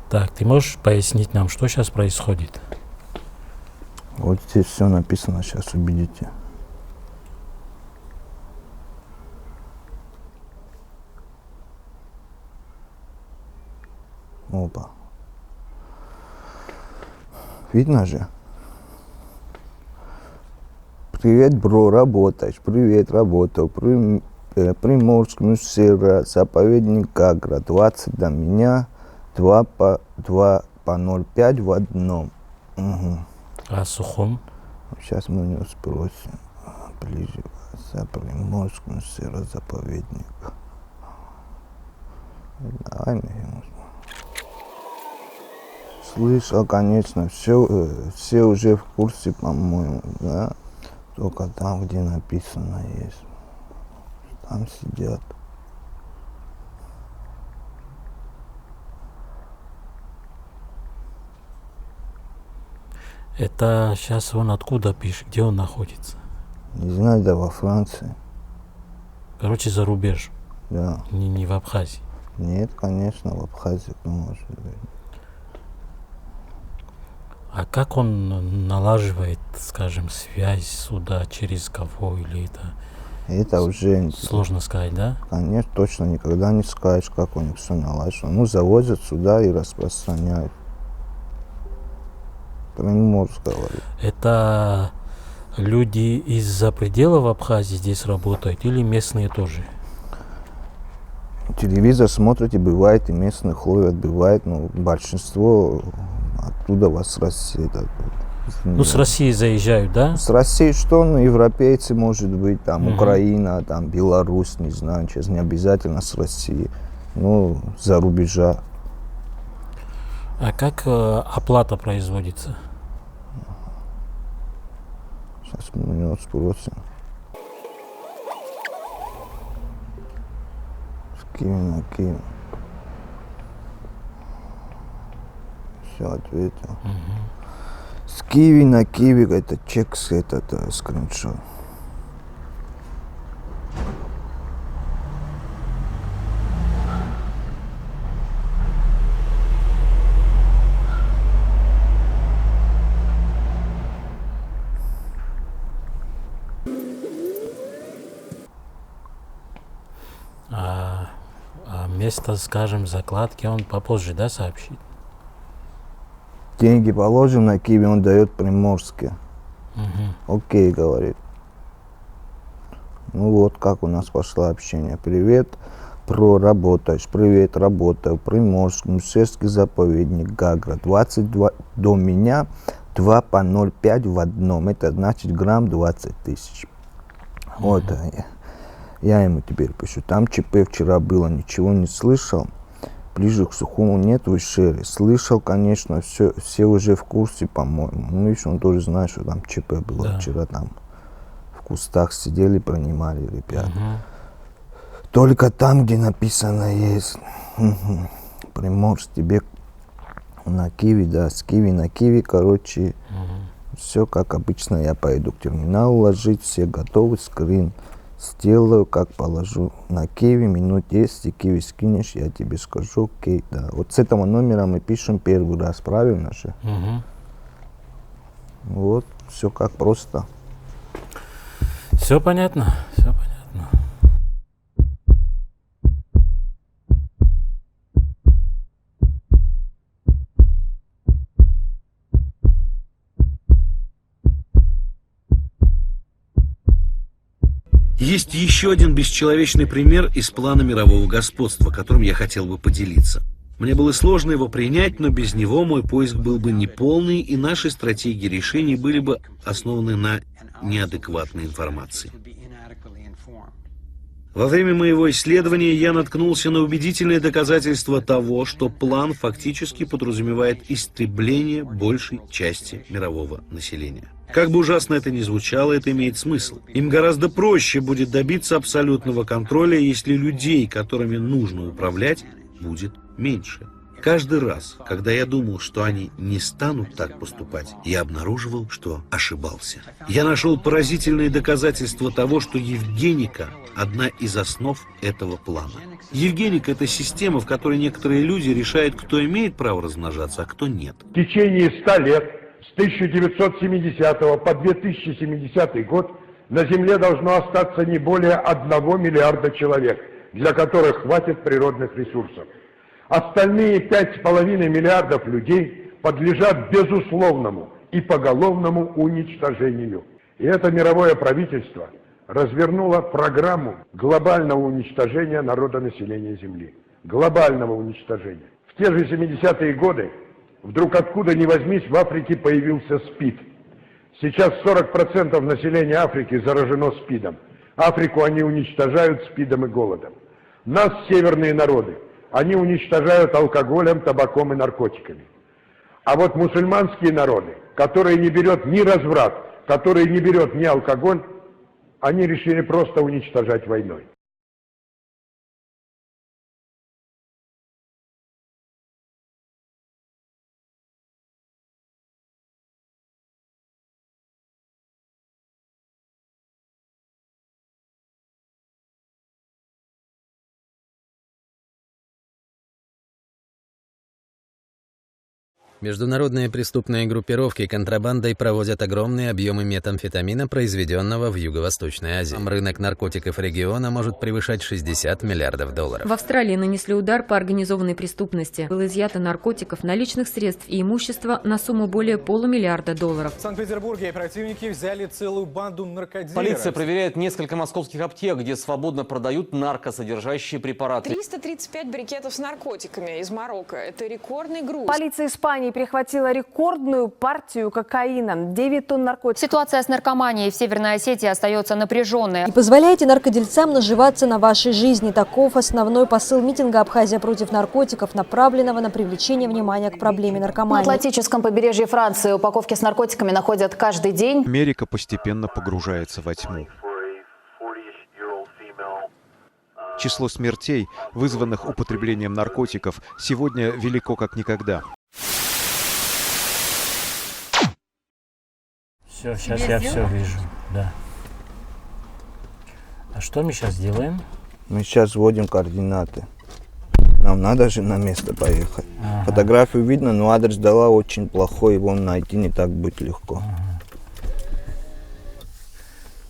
Так, ты можешь пояснить нам, что сейчас происходит? Вот здесь все написано, сейчас увидите. Опа. Видно же? Привет, бро, работаешь? Привет, работал. Приморскому сера, заповедник Гагра, 20 до меня, 2 по 0,5 в одном. Угу. А Сухом? Сейчас мы у него спросим. Ближе за Приморскому сера, заповедник. Слышал, конечно, все уже в курсе, по-моему, да? Только там, где написано есть. Там сидят. Это сейчас он откуда пишет? Где он находится? Не знаю, да во Франции. Короче, за рубеж. Да. Не в Абхазии. Нет, конечно, в Абхазии может быть. А как он налаживает, скажем, связь сюда, через кого или это? Это уже Сложно сказать, да? Конечно, точно никогда не скажешь, как у них все налажено. Ну, завозят сюда и распространяют. Приморск говорит. Это люди из-за пределов Абхазии здесь работают или местные тоже? Телевизор смотрите, бывает и местных ловят, бывает, но большинство оттуда вас с России. Ну, с России заезжают, да? С России что? Ну, европейцы, может быть, там, Украина, там, Беларусь, не знаю, сейчас не обязательно с России. Ну, за рубежа. А как оплата производится? Сейчас мы у него спросим. С Киви на Киви. Все, ответил. С Киви на Киви, это чек, это скриншот. А место, скажем, закладки он попозже, да, сообщит? Деньги положим на Киви, он дает Приморске. Окей, говорит. Ну вот как у нас пошло общение. Привет, работаешь. Привет, работаю. Приморск, Мусерский заповедник, Гагра. 22 до меня, 2 по 0,5 в одном. Это значит грамм 20 тысяч. Вот. Я ему теперь пишу. Там ЧП вчера было, ничего не слышал. Ближе к Сухому нет в Ишере. Слышал, конечно, все уже в курсе, по-моему. Ну, видишь, он тоже знает, что там ЧП было. Да. Вчера там в кустах сидели, принимали ребят. Только там, где написано есть Приморск, тебе на Киви, да, с Киви на Киви, короче, все как обычно. Я пойду к терминалу ложить, все готовы, скрин сделаю, как положу на Киви, минут 10, Киви скинешь, я тебе скажу, окей, да. Вот с этого номера мы пишем первый раз, правильно же? Вот, все как просто. Все понятно, все понятно. Есть еще один бесчеловечный пример из плана мирового господства, которым я хотел бы поделиться. Мне было сложно его принять, но без него мой поиск был бы неполный, и наши стратегии решений были бы основаны на неадекватной информации. Во время моего исследования я наткнулся на убедительные доказательства того, что план фактически подразумевает истребление большей части мирового населения. Как бы ужасно это ни звучало, это имеет смысл. Им гораздо проще будет добиться абсолютного контроля, если людей, которыми нужно управлять, будет меньше. Каждый раз, когда я думал, что они не станут так поступать, я обнаруживал, что ошибался. Я нашел поразительные доказательства того, что Евгеника – одна из основ этого плана. Евгеника – это система, в которой некоторые люди решают, кто имеет право размножаться, а кто нет. В течение 100 лет, с 1970 по 2070 год, на Земле должно остаться не более 1 миллиарда человек, для которых хватит природных ресурсов. Остальные 5,5 миллиардов людей подлежат безусловному и поголовному уничтожению. И это мировое правительство развернуло программу глобального уничтожения народонаселения Земли. Глобального уничтожения. В те же 70-е годы вдруг откуда ни возьмись в Африке появился СПИД. Сейчас 40% населения Африки заражено СПИДом. Африку они уничтожают СПИДом и голодом. Нас, северные народы, они уничтожают алкоголем, табаком и наркотиками. А вот мусульманские народы, которые не берет ни разврат, которые не берет ни алкоголь, они решили просто уничтожать войной. Международные преступные группировки контрабандой проводят огромные объемы метамфетамина, произведенного в Юго-Восточной Азии. Рынок наркотиков региона может превышать 60 миллиардов долларов. В Австралии нанесли удар по организованной преступности. Было изъято наркотиков, наличных средств и имущества на сумму более $500 миллиарда. В Санкт-Петербурге оперативники взяли целую банду наркодилеров. Полиция проверяет несколько московских аптек, где свободно продают наркосодержащие препараты. 335 брикетов с наркотиками из Марокко. Это рекордный груз. Полиция Испании перехватила рекордную партию кокаина. 9 тонн наркотиков. Ситуация с наркоманией в Северной Осетии остается напряженной. Не позволяйте наркодельцам наживаться на вашей жизни. Таков основной посыл митинга «Абхазия против наркотиков», направленного на привлечение внимания к проблеме наркомании. На Атлантическом побережье Франции упаковки с наркотиками находят каждый день. Америка постепенно погружается во тьму. Число смертей, вызванных употреблением наркотиков, сегодня велико как никогда. Все, сейчас я все вижу, да. А что мы сейчас делаем? Мы сейчас вводим координаты. Нам надо же на место поехать. Ага. Фотографию видно, но адрес дала очень плохой, его найти не так будет легко. Ага.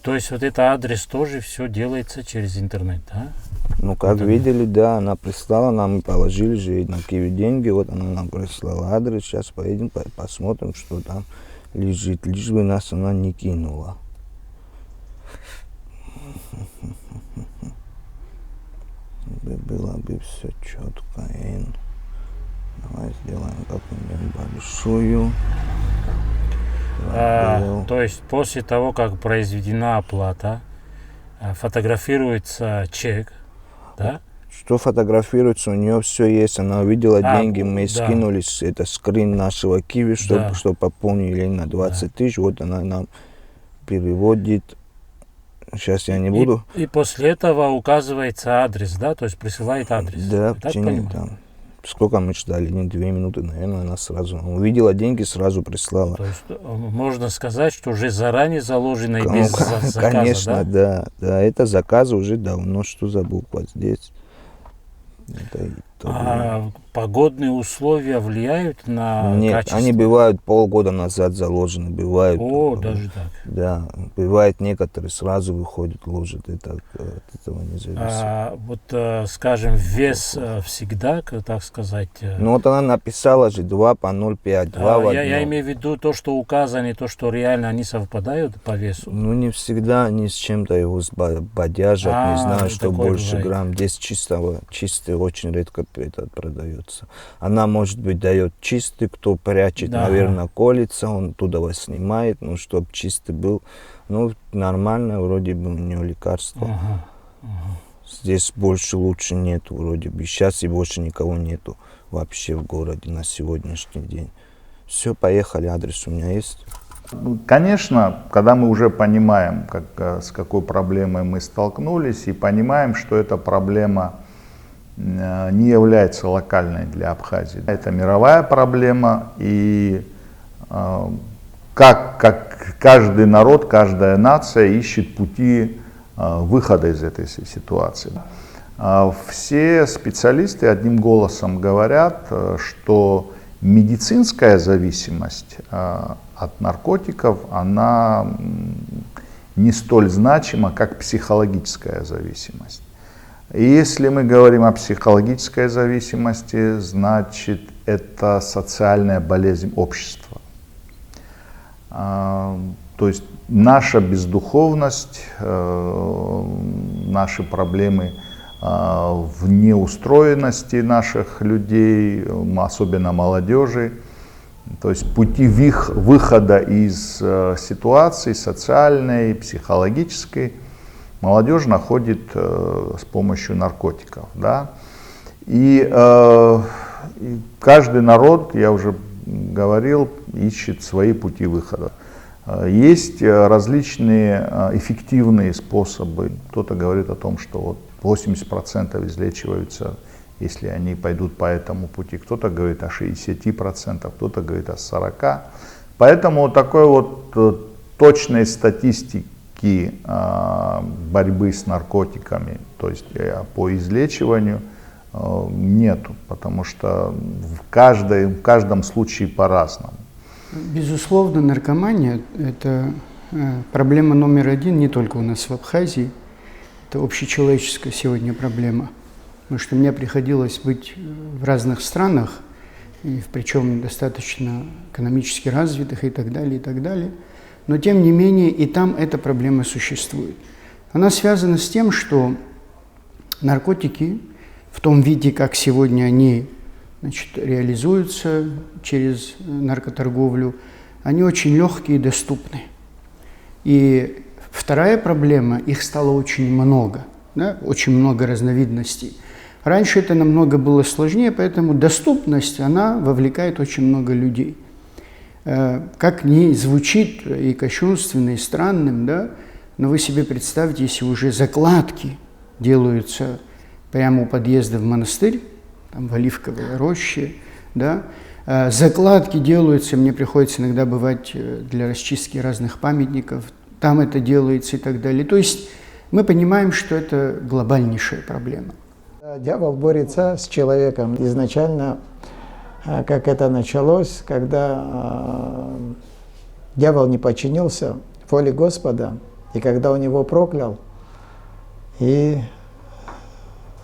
То есть вот это адрес тоже все делается через интернет, да? Ну, как видели, да, она прислала нам, мы положили же на Киви деньги, вот она нам прислала адрес, сейчас поедем, посмотрим, что там лежит, лишь бы нас она не кинула. Было бы все четко. Давай сделаем какую-нибудь большую. То есть после того, как произведена оплата, фотографируется чек, да? Что фотографируется, у нее все есть, она увидела деньги, мы скинулись, это скрин нашего Киви, чтобы пополнили на 20 тысяч, вот она нам переводит, сейчас я не буду. И после этого указывается адрес, да, то есть присылает адрес. Да, в течение там, сколько мы ждали, не 2 минуты, наверное, она сразу увидела деньги, сразу прислала. То есть можно сказать, что уже заранее заложено и без заказа, конечно, да, это заказы уже давно, что за буква здесь. Погодные условия влияют на качество? Они бывают полгода назад заложены, бывают. О, даже так. Да, бывает некоторые сразу выходят, ложат, это от этого не зависит. Вот, скажем, вес всегда, так сказать... Ну вот она написала же 2 по 0,5, 2 в 1. Я имею в виду то, что указано, и то, что реально они совпадают по весу. Ну не всегда они с чем-то его бодяжат, не знаю, что больше бывает. Грамм. Здесь чистый очень редко этот продается. Она, может быть, дает чистый, кто прячет, наверное, колется, он туда вас снимает, ну, чтобы чистый был. Ну, нормально, вроде бы у него лекарство. Здесь больше лучше нету, вроде бы. Сейчас и больше никого нету вообще в городе на сегодняшний день. Все, поехали, адрес у меня есть. Конечно, когда мы уже понимаем, с какой проблемой мы столкнулись, и понимаем, что эта проблема не является локальной для Абхазии. Это мировая проблема, и как каждый народ, каждая нация ищет пути выхода из этой ситуации. Все специалисты одним голосом говорят, что медицинская зависимость от наркотиков, она не столь значима, как психологическая зависимость. И если мы говорим о психологической зависимости, значит, это социальная болезнь общества. То есть наша бездуховность, наши проблемы в неустроенности наших людей, особенно молодежи, то есть пути выхода из ситуации социальной, психологической, молодежь находит с помощью наркотиков. Да? И каждый народ, я уже говорил, ищет свои пути выхода. Есть различные эффективные способы. Кто-то говорит о том, что вот 80% излечиваются, если они пойдут по этому пути. Кто-то говорит о 60%, кто-то говорит о 40%. Поэтому такой вот точной статистики борьбы с наркотиками, то есть по излечиванию, нету, потому что в каждом случае по-разному. Безусловно, наркомания – это проблема номер один не только у нас в Абхазии, это общечеловеческая сегодня проблема. Потому что мне приходилось быть в разных странах, и причем достаточно экономически развитых и так далее, и так далее. Но тем не менее и там эта проблема существует. Она связана с тем, что наркотики в том виде, как сегодня они реализуются через наркоторговлю, они очень легкие и доступны. И вторая проблема, их стало очень много, да? Очень много разновидностей. Раньше это намного было сложнее, поэтому доступность, она вовлекает очень много людей. Как ни звучит и кощунственно, и странным, да? Но вы себе представьте, если уже закладки делаются прямо у подъезда в монастырь, там в Оливковой роще, да? Закладки делаются, мне приходится иногда бывать для расчистки разных памятников, там это делается и так далее. То есть мы понимаем, что это глобальнейшая проблема. Дьявол борется с человеком. Изначально, как это началось, когда дьявол не подчинился воле Господа, и когда он его проклял, и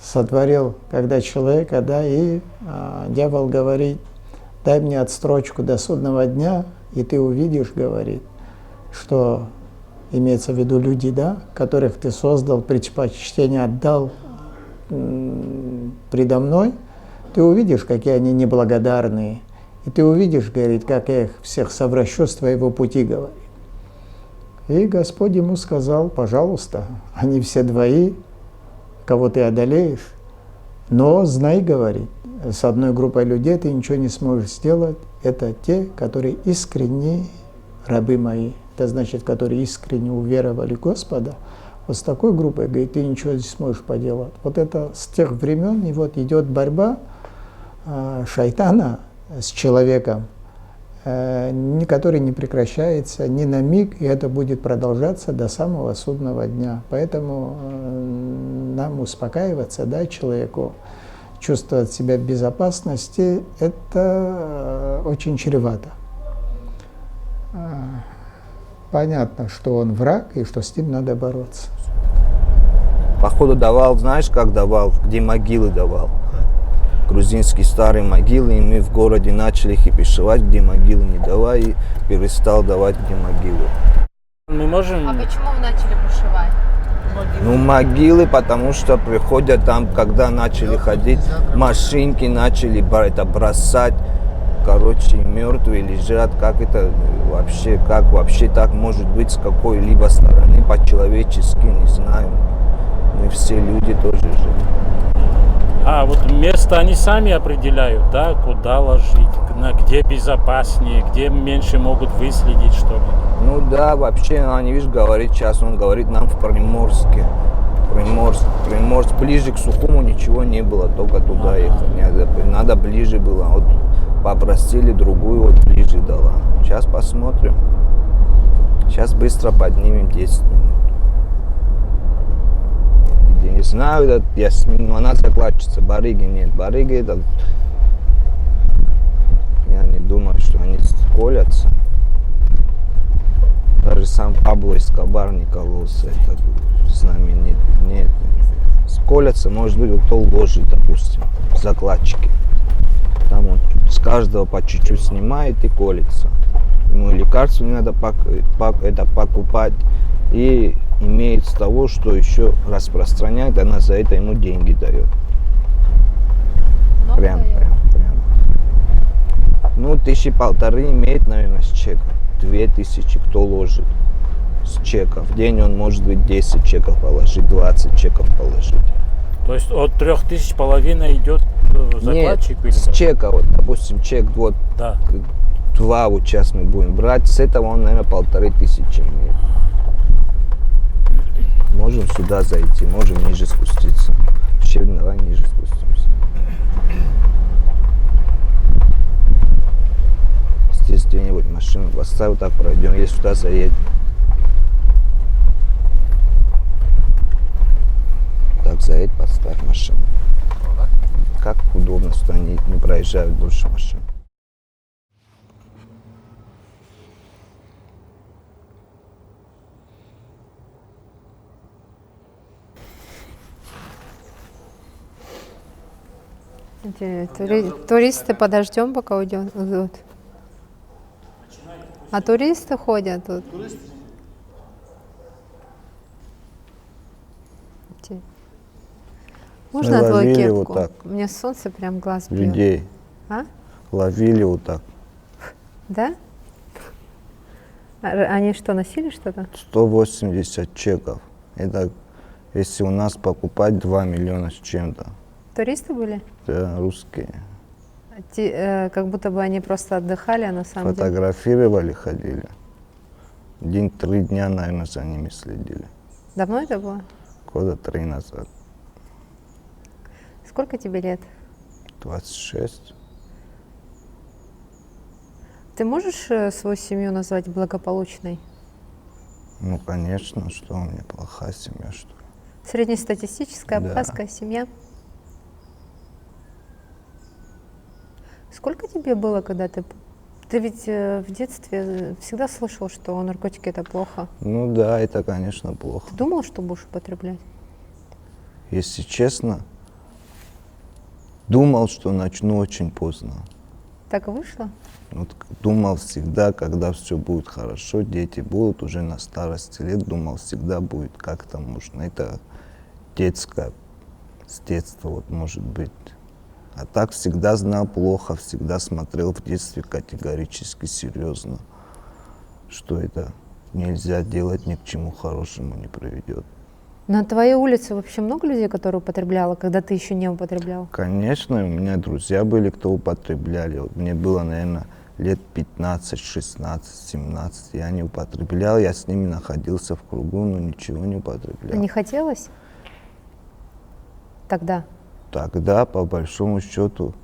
сотворил, когда человека, да, и дьявол говорит: дай мне отстрочку до судного дня, и ты увидишь, говорит, что имеется в виду люди, да, которых ты создал, предпочтение отдал предо мной, ты увидишь, какие они неблагодарные, и ты увидишь, говорит, как я их всех совращу с твоего пути, говорит. И Господь ему сказал: пожалуйста, они все твои, кого ты одолеешь, но знай, говорит, с одной группой людей ты ничего не сможешь сделать, это те, которые искренне рабы мои, это значит, которые искренне уверовали в Господа. Вот с такой группой, говорит, ты ничего не сможешь поделать. Вот это с тех времен, и вот идет борьба шайтана с человеком, который не прекращается ни на миг, и это будет продолжаться до самого судного дня. Поэтому нам успокаиваться, да, человеку, чувствовать себя в безопасности, это очень чревато. Понятно, что он враг и что с ним надо бороться. Походу давал, знаешь, как давал, где могилы давал. Грузинские старые могилы, и мы в городе начали хипишевать, где могилы не давай, и перестал давать, где могилы. Мы можем... А почему вы начали бушевать? Ну, могилы, потому что приходят там, когда начали ходить, машинки начали бросать. Короче, мертвые лежат, как вообще так может быть с какой-либо стороны, по-человечески, не знаю. Мы все люди тоже же. А вот место они сами определяют, да, куда ложить, где безопаснее, где меньше могут выследить, что ли? Ну да, вообще, они, видишь, говорит, сейчас он говорит нам в Приморске. Приморск ближе к Сухуму ничего не было, только туда ехать. Надо ближе было. Вот попросили другую, вот ближе дала. Сейчас посмотрим. Сейчас быстро поднимем 10 минут. Я не знаю, это Ясмин, но она закладчица. Барыги нет. Барыги это... Я не думаю, что они колятся. Даже сам Пабло Эскобар не кололся. Это знаменитый. Нет. Колятся, может быть, кто ложит, допустим, закладчики. Там он с каждого по чуть-чуть снимает и колется. Ему лекарства не надо это покупать. И имеет с того, что еще распространяет, она за это ему деньги дает. Прям. Ну, 1500 имеет, наверное, с чека. 2000, кто ложит с чека. В день он может быть 10 чеков положить, 20 чеков положить. То есть от 3500 идет закладчик? Нет, с чека, вот, допустим, чек вот, да. 2 вот сейчас мы будем брать, с этого он, наверное, 1500 имеет. Можем сюда зайти, можем ниже спуститься. Вообще, давай ниже спустимся. Здесь где-нибудь машину поставил, так пройдем, если сюда заедем. Так, заедь, подставь машину. Как удобно, что они не проезжают больше машин. Туристы подождем, пока уйдут. А туристы ходят тут. Можно твою кепку? Вот так. Мне солнце прям глаз бьет. Людей. А? Ловили вот так. Да? Они что, носили что-то? 180 чеков. Это если у нас покупать 2 миллиона с чем-то. Туристы были? Да, русские. Как будто бы они просто отдыхали, а на самом деле... Фотографировали, ходили. 3 дня, наверное, за ними следили. Давно это было? Года 3 назад. Сколько тебе лет? 26. Ты можешь свою семью назвать благополучной? Ну, конечно, что у меня плохая семья, что ли? Среднестатистическая абхазская семья? Сколько тебе было, когда ты... Ты ведь в детстве всегда слышал, что наркотики это плохо? Ну да, это, конечно, плохо. Ты думал, что будешь употреблять? Если честно, думал, что начну очень поздно. Так и вышло? Вот, думал всегда, когда все будет хорошо, дети будут уже на старости лет, думал, всегда будет как-то можно. Это детское, с детства вот может быть. А так всегда знал плохо, всегда смотрел в детстве категорически серьезно, что это нельзя делать, ни к чему хорошему не приведет. На твоей улице вообще много людей, которые употребляли, когда ты еще не употреблял? Конечно, у меня друзья были, кто употребляли. Вот мне было, наверное, лет 15, 16, 17. Я не употреблял, я с ними находился в кругу, но ничего не употреблял. А не хотелось? Тогда? Тогда, по большому счету,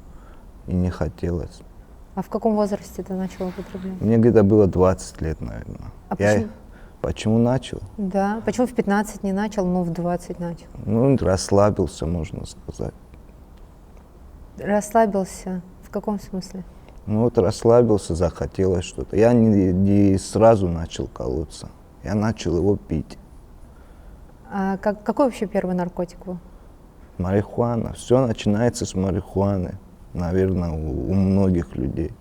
и не хотелось. А в каком возрасте ты начал употреблять? Мне где-то было 20 лет, наверное. А почему? Почему начал? Да, почему в 15 не начал, но в 20 начал? Ну, расслабился, можно сказать. Расслабился? В каком смысле? Ну вот расслабился, захотелось что-то. Я не сразу начал колоться, я начал его пить. А какой вообще первый наркотик был? Марихуана. Все начинается с марихуаны, наверное, у многих людей.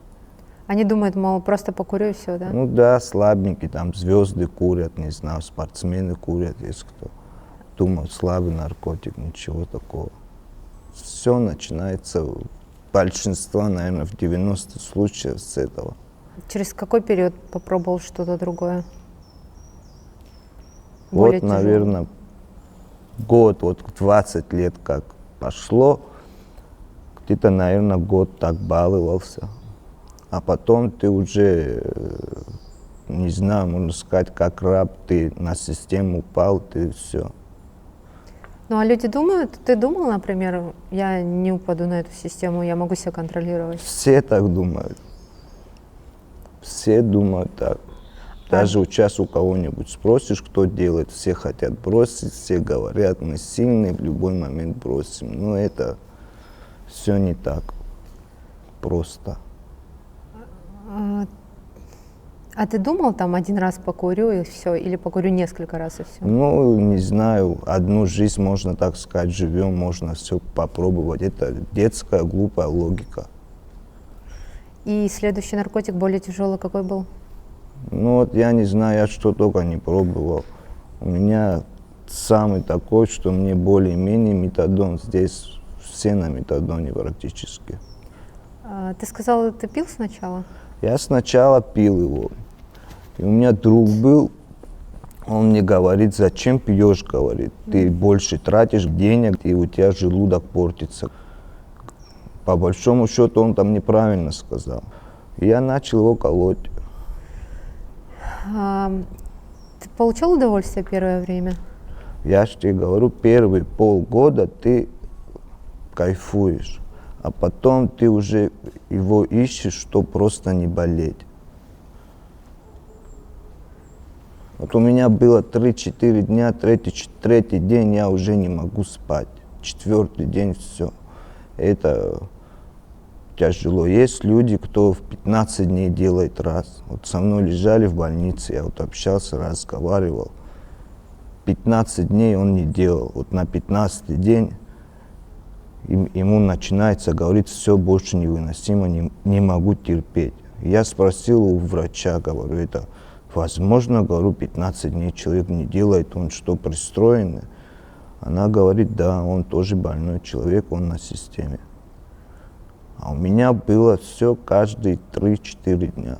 Они думают, мол, просто покурю и все, да? Ну да, слабенькие, там звезды курят, не знаю, спортсмены курят, есть кто. Думают, слабый наркотик, ничего такого. Все начинается, большинство, наверное, в 90 случаев с этого. Через какой период попробовал что-то другое? Вот, наверное, год, вот 20 лет как пошло, где-то, наверное, год так баловался. А потом ты уже, не знаю, можно сказать, как раб, ты на систему упал, ты все. Ну а люди думают, ты думал, например, я не упаду на эту систему, я могу себя контролировать? Все так думают. Все думают так. Даже сейчас у кого-нибудь спросишь, кто делает, все хотят бросить, все говорят, мы сильные, в любой момент бросим. Но это все не так просто. А ты думал, там один раз покурю и все, или покурю несколько раз и все? Ну, не знаю, одну жизнь, можно так сказать, живем, можно все попробовать. Это детская глупая логика. И следующий наркотик более тяжелый какой был? Ну вот я не знаю, я что только не пробовал. У меня самый такой, что мне более-менее метадон. Здесь все на метадоне практически. Ты сказал, ты пил сначала? Я сначала пил его. И у меня друг был, он мне говорит, зачем пьешь, говорит, ты больше тратишь денег, и у тебя желудок портится. По большому счету он там неправильно сказал. И я начал его колоть. Ты получал удовольствие первое время? Я же тебе говорю, первые полгода ты кайфуешь, а потом ты уже его ищешь, чтобы просто не болеть. Вот у меня было 3-4 дня, третий день я уже не могу спать, 4-й день все. Это тяжело. Есть люди, кто в 15 дней делает раз. Вот со мной лежали в больнице, я вот общался, разговаривал. 15 дней он не делал. Вот на 15-й день ему начинается говорить, все больше невыносимо, не могу терпеть. Я спросил у врача, говорю, это возможно, говорю, 15 дней человек не делает, он что, пристроенный? Она говорит, да, он тоже больной человек, он на системе. А у меня было все каждые 3-4 дня.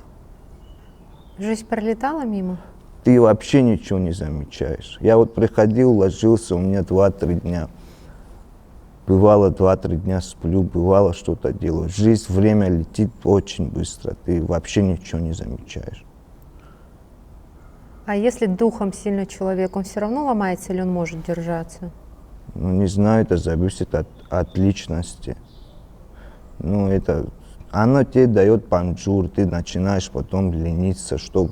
Жизнь пролетала мимо? Ты вообще ничего не замечаешь. Я вот приходил, ложился, у меня 2-3 дня. Бывало 2-3 дня сплю, бывало что-то делаю. Жизнь, время летит очень быстро, ты вообще ничего не замечаешь. А если духом сильный человек, он все равно ломается или он может держаться? Ну, не знаю, это зависит от личности. Ну, это, оно тебе дает панджур, ты начинаешь потом лениться, чтобы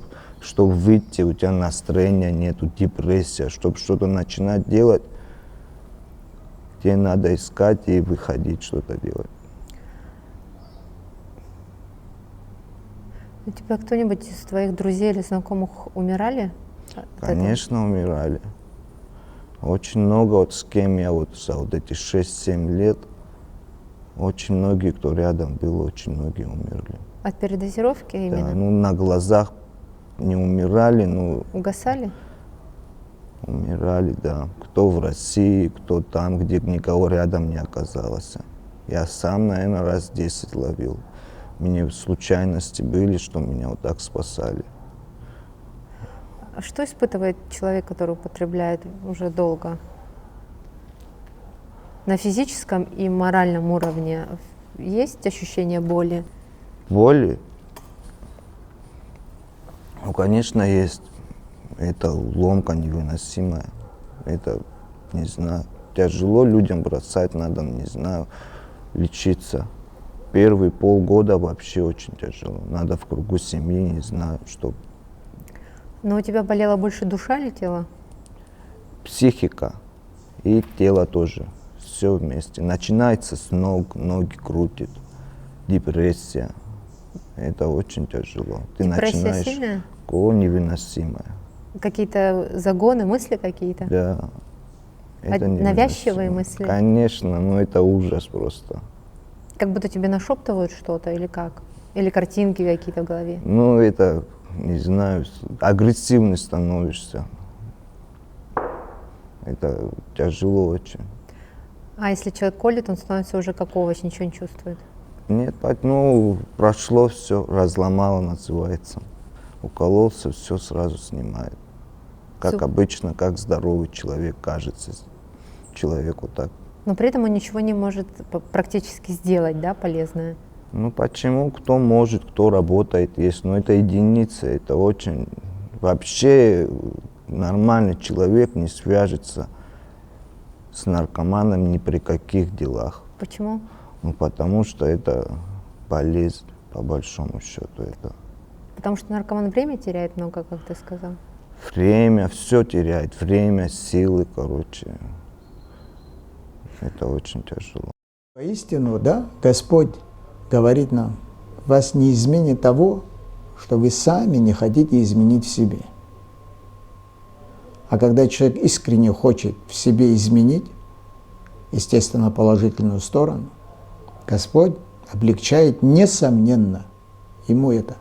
выйти, у тебя настроения нету, депрессия, чтобы что-то начинать делать, тебе надо искать и выходить, что-то делать. У тебя кто-нибудь из твоих друзей или знакомых умирали? Конечно, умирали. Очень много, вот с кем я вот за вот эти 6-7 лет, очень многие, кто рядом был, очень многие умерли. От передозировки именно? Да, ну на глазах не умирали, но... Угасали? Умирали, да. Кто в России, кто там, где никого рядом не оказалось. Я сам, наверное, раз 10 ловил. Мне случайности были, что меня вот так спасали. А что испытывает человек, который употребляет уже долго? На физическом и моральном уровне есть ощущение боли? Боли? Ну, конечно, есть. Это ломка невыносимая. Это, не знаю, тяжело людям бросать, надо, не знаю, лечиться. Первые полгода вообще очень тяжело. Надо в кругу семьи, не знаю, что. Но у тебя болела больше душа или тело? Психика и тело тоже. Все вместе. Начинается с ног, ноги крутит. Депрессия. Это очень тяжело. Ты Депрессия начинаешь... сильная? Невыносимая. Какие-то загоны, мысли какие-то? Да. Это навязчивые мысли? Конечно, но это ужас просто. Как будто тебе нашептывают что-то или как? Или картинки какие-то в голове? Ну, это, не знаю, агрессивный становишься. Это тяжело очень. А если человек колет, он становится уже как овощ, ничего не чувствует? Нет, ну, прошло все, разломало, называется. Укололся, все сразу снимает. Как обычно, как здоровый человек кажется человеку так. Но при этом он ничего не может практически сделать, да, полезное? Ну почему? Кто может, кто работает, есть. Но это единица, это очень... Вообще нормальный человек не свяжется с наркоманом ни при каких делах. Почему? Ну, потому что это болезнь, по большому счету. Это Потому что наркоман время теряет много, как ты сказал. время, все теряет, время, силы, короче. Это очень тяжело. Воистину, да, Господь говорит нам, вас не изменит того, что вы сами не хотите изменить в себе. А когда человек искренне хочет в себе изменить, естественно, положительную сторону, Господь облегчает, несомненно, ему это.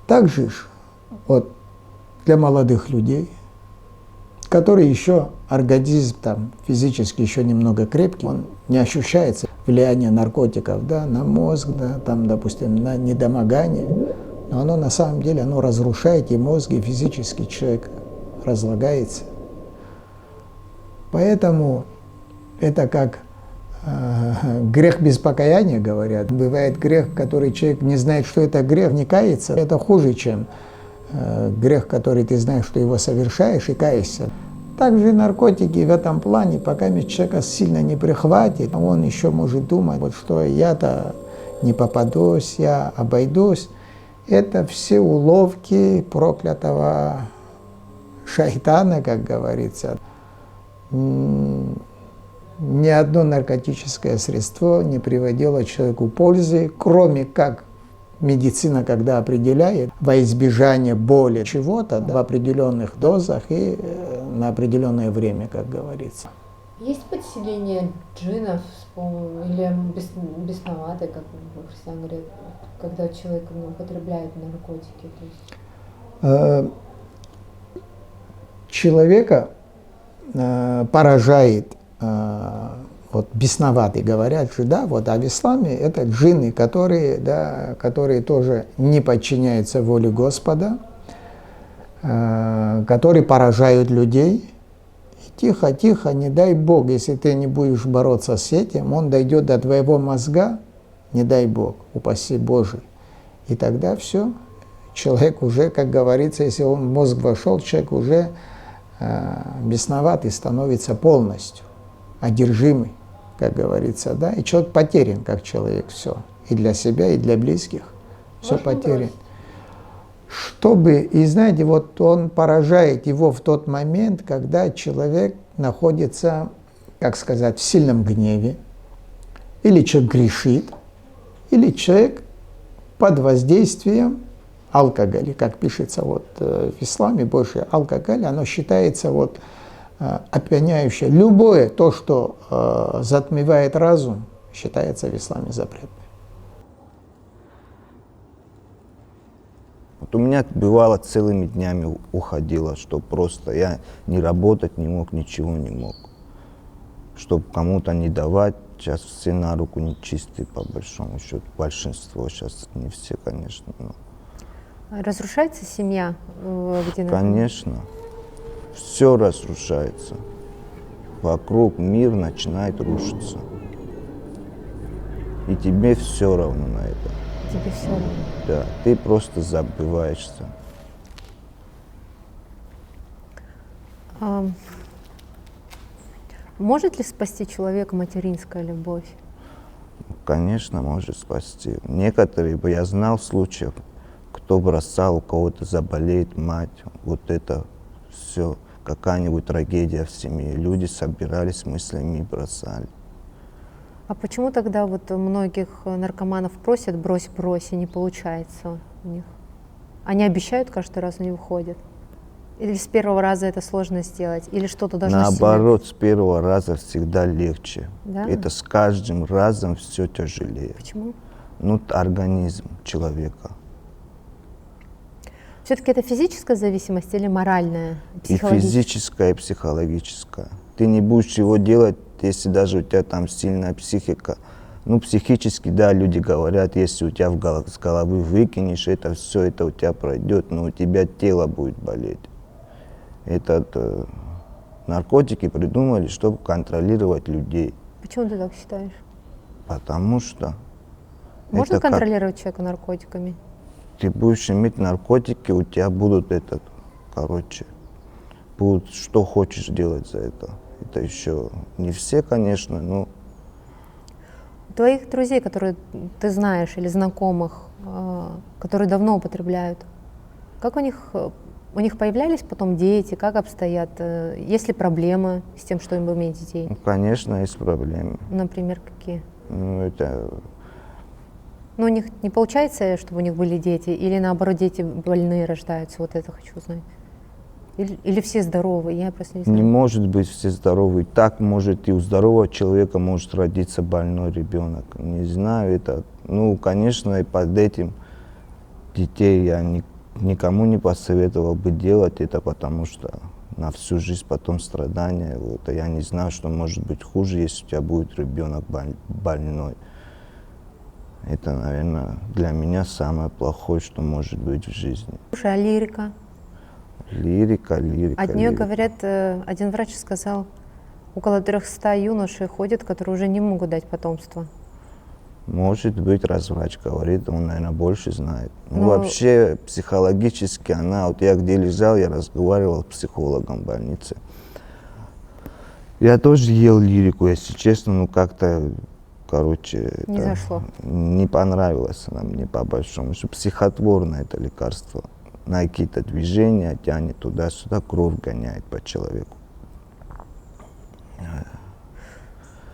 Также ж, вот, для молодых людей, которые еще, организм там физически еще немного крепкий, он не ощущается влияние наркотиков, да, на мозг, да, там, допустим, на недомогание, но оно на самом деле, оно разрушает и мозг, и физически человек разлагается. Поэтому это как грех без покаяния, говорят. Бывает грех, который человек не знает, что это грех, не кается. Это хуже, чем грех, который ты знаешь, что его совершаешь, и каешься. Также и наркотики в этом плане, пока человека сильно не прихватит, он еще может думать, вот что я-то не попадусь, я обойдусь. Это все уловки проклятого шайтана, как говорится. Ни одно наркотическое средство не приводило человеку пользы, кроме как медицина, когда определяет во избежание боли чего-то, да, в определенных дозах и на определенное время, как говорится. Есть подселение джинов или бесноватые, как христиане говорят, когда человек употребляет наркотики? То есть... Человека поражает вот бесноватый, говорят же, да, вот, а в исламе это джинны, которые, да, которые тоже не подчиняются воле Господа, которые поражают людей. И тихо, не дай Бог, если ты не будешь бороться с этим, он дойдет до твоего мозга, не дай Бог, упаси Божий. И тогда все, человек уже, как говорится, если он в мозг вошел, человек уже бесноватый становится полностью, одержимый, как говорится, да, и человек потерян как человек, все, и для себя, и для близких, все потерян. Чтобы, и знаете, вот он поражает его в тот момент, когда человек находится, как сказать, в сильном гневе, или человек грешит, или человек под воздействием алкоголя, как пишется вот в исламе, больше алкоголь, оно считается вот опьяняющее. Любое то, что затмевает разум, считается в исламе запретным. Вот у меня бывало целыми днями уходило, что просто я не работать не мог, ничего не мог. Чтобы кому-то не давать, сейчас все на руку нечистые, по большому счету. Большинство, сейчас не все, конечно. Но... Разрушается семья? Где конечно. Все разрушается. Вокруг мир начинает рушиться. И тебе все равно на это. Тебе все равно? Да, ты просто забываешься. Может ли спасти человека материнская любовь? Конечно, может спасти. Некоторые, я знал случаев, кто бросал, у кого-то заболеет мать, вот это все, какая-нибудь трагедия в семье. Люди собирались с мыслями и бросали. А почему тогда вот многих наркоманов просят брось, и не получается у них? Они обещают каждый раз, но не выходят? Или с первого раза это сложно сделать? Или что-то должно наоборот, с первого раза всегда легче. Да? Это с каждым разом все тяжелее. Почему? Ну, организм человека. Все-таки это физическая зависимость или моральная? И физическая, и психологическая. Ты не будешь его делать, если даже у тебя там сильная психика. Ну, психически, да, люди говорят, если у тебя с головы выкинешь, это все, это у тебя пройдет, но у тебя тело будет болеть. Наркотики придумали, чтобы контролировать людей. Почему ты так считаешь? Потому что... Можно контролировать человека наркотиками? Ты будешь иметь наркотики, у тебя будут будут что хочешь делать за это. Это еще не все, конечно, но... Твоих друзей, которые ты знаешь, или знакомых, которые давно употребляют, как у них появлялись потом дети, как обстоят? Есть ли проблемы с тем, что им иметь детей? Ну, конечно, есть проблемы. Например, какие? Ну, это... Ну, у них не получается, чтобы у них были дети, или наоборот, дети больные рождаются? Вот это хочу узнать. Или все здоровые? Я просто не знаю. Не может быть все здоровые. Так может и у здорового человека может родиться больной ребенок. Не знаю, это... Ну, конечно, и под этим детей я никому не посоветовал бы делать это, потому что на всю жизнь потом страдания. Вот, я не знаю, что может быть хуже, если у тебя будет ребенок больной. Это, наверное, для меня самое плохое, что может быть в жизни. Слушай, а лирика? Лирика. От нее, говорят, один врач сказал, около 300 юношей ходят, которые уже не могут дать потомство. Может быть, раз врач говорит, он, наверное, больше знает. Ну, вообще, психологически она... Вот я где лежал, я разговаривал с психологом в больнице. Я тоже ел лирику, если честно, ну как-то, короче... Не зашло. Не понравилось она мне по большому. Что психотворное это лекарство. На какие-то движения тянет туда-сюда, кровь гоняет по человеку.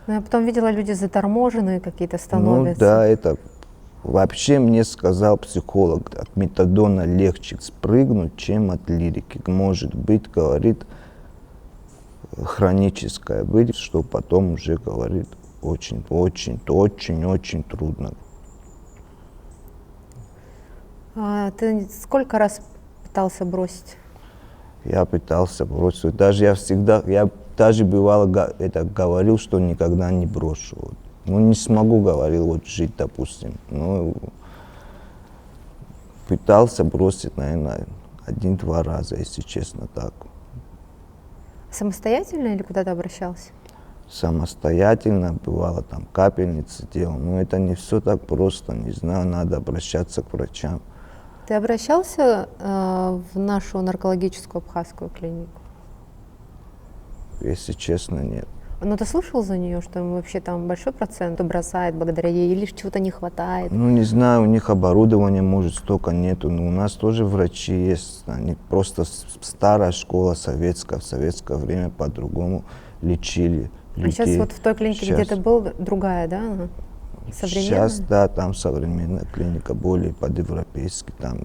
Ну, я потом видела, люди заторможенные какие-то становятся. Ну да, это вообще мне сказал психолог, от метадона легче спрыгнуть, чем от лирики. Может быть, говорит, хроническое быть, что потом уже говорит очень трудно. А ты сколько раз пытался бросить? Я пытался бросить. Я даже бывало говорил, что никогда не брошу. Вот. Ну, не смогу, говорил, вот жить, допустим. Ну, пытался бросить, наверное, 1-2 раза, если честно, так. Самостоятельно или куда-то обращался? Самостоятельно, бывало, там капельницы делал. Но это не все так просто, не знаю, надо обращаться к врачам. Ты обращался в нашу наркологическую абхазскую клинику? Если честно, нет. Но ты слышал за нее, что вообще там большой процент бросает благодаря ей или чего-то не хватает? Ну, не знаю, у них оборудования, может, столько нету. Но у нас тоже врачи есть. Они просто старая школа советская, в советское время по-другому лечили людей. А сейчас вот в той клинике, где ты был, другая, да? Она? Современная? Сейчас, да, там современная клиника, более под-европейски, там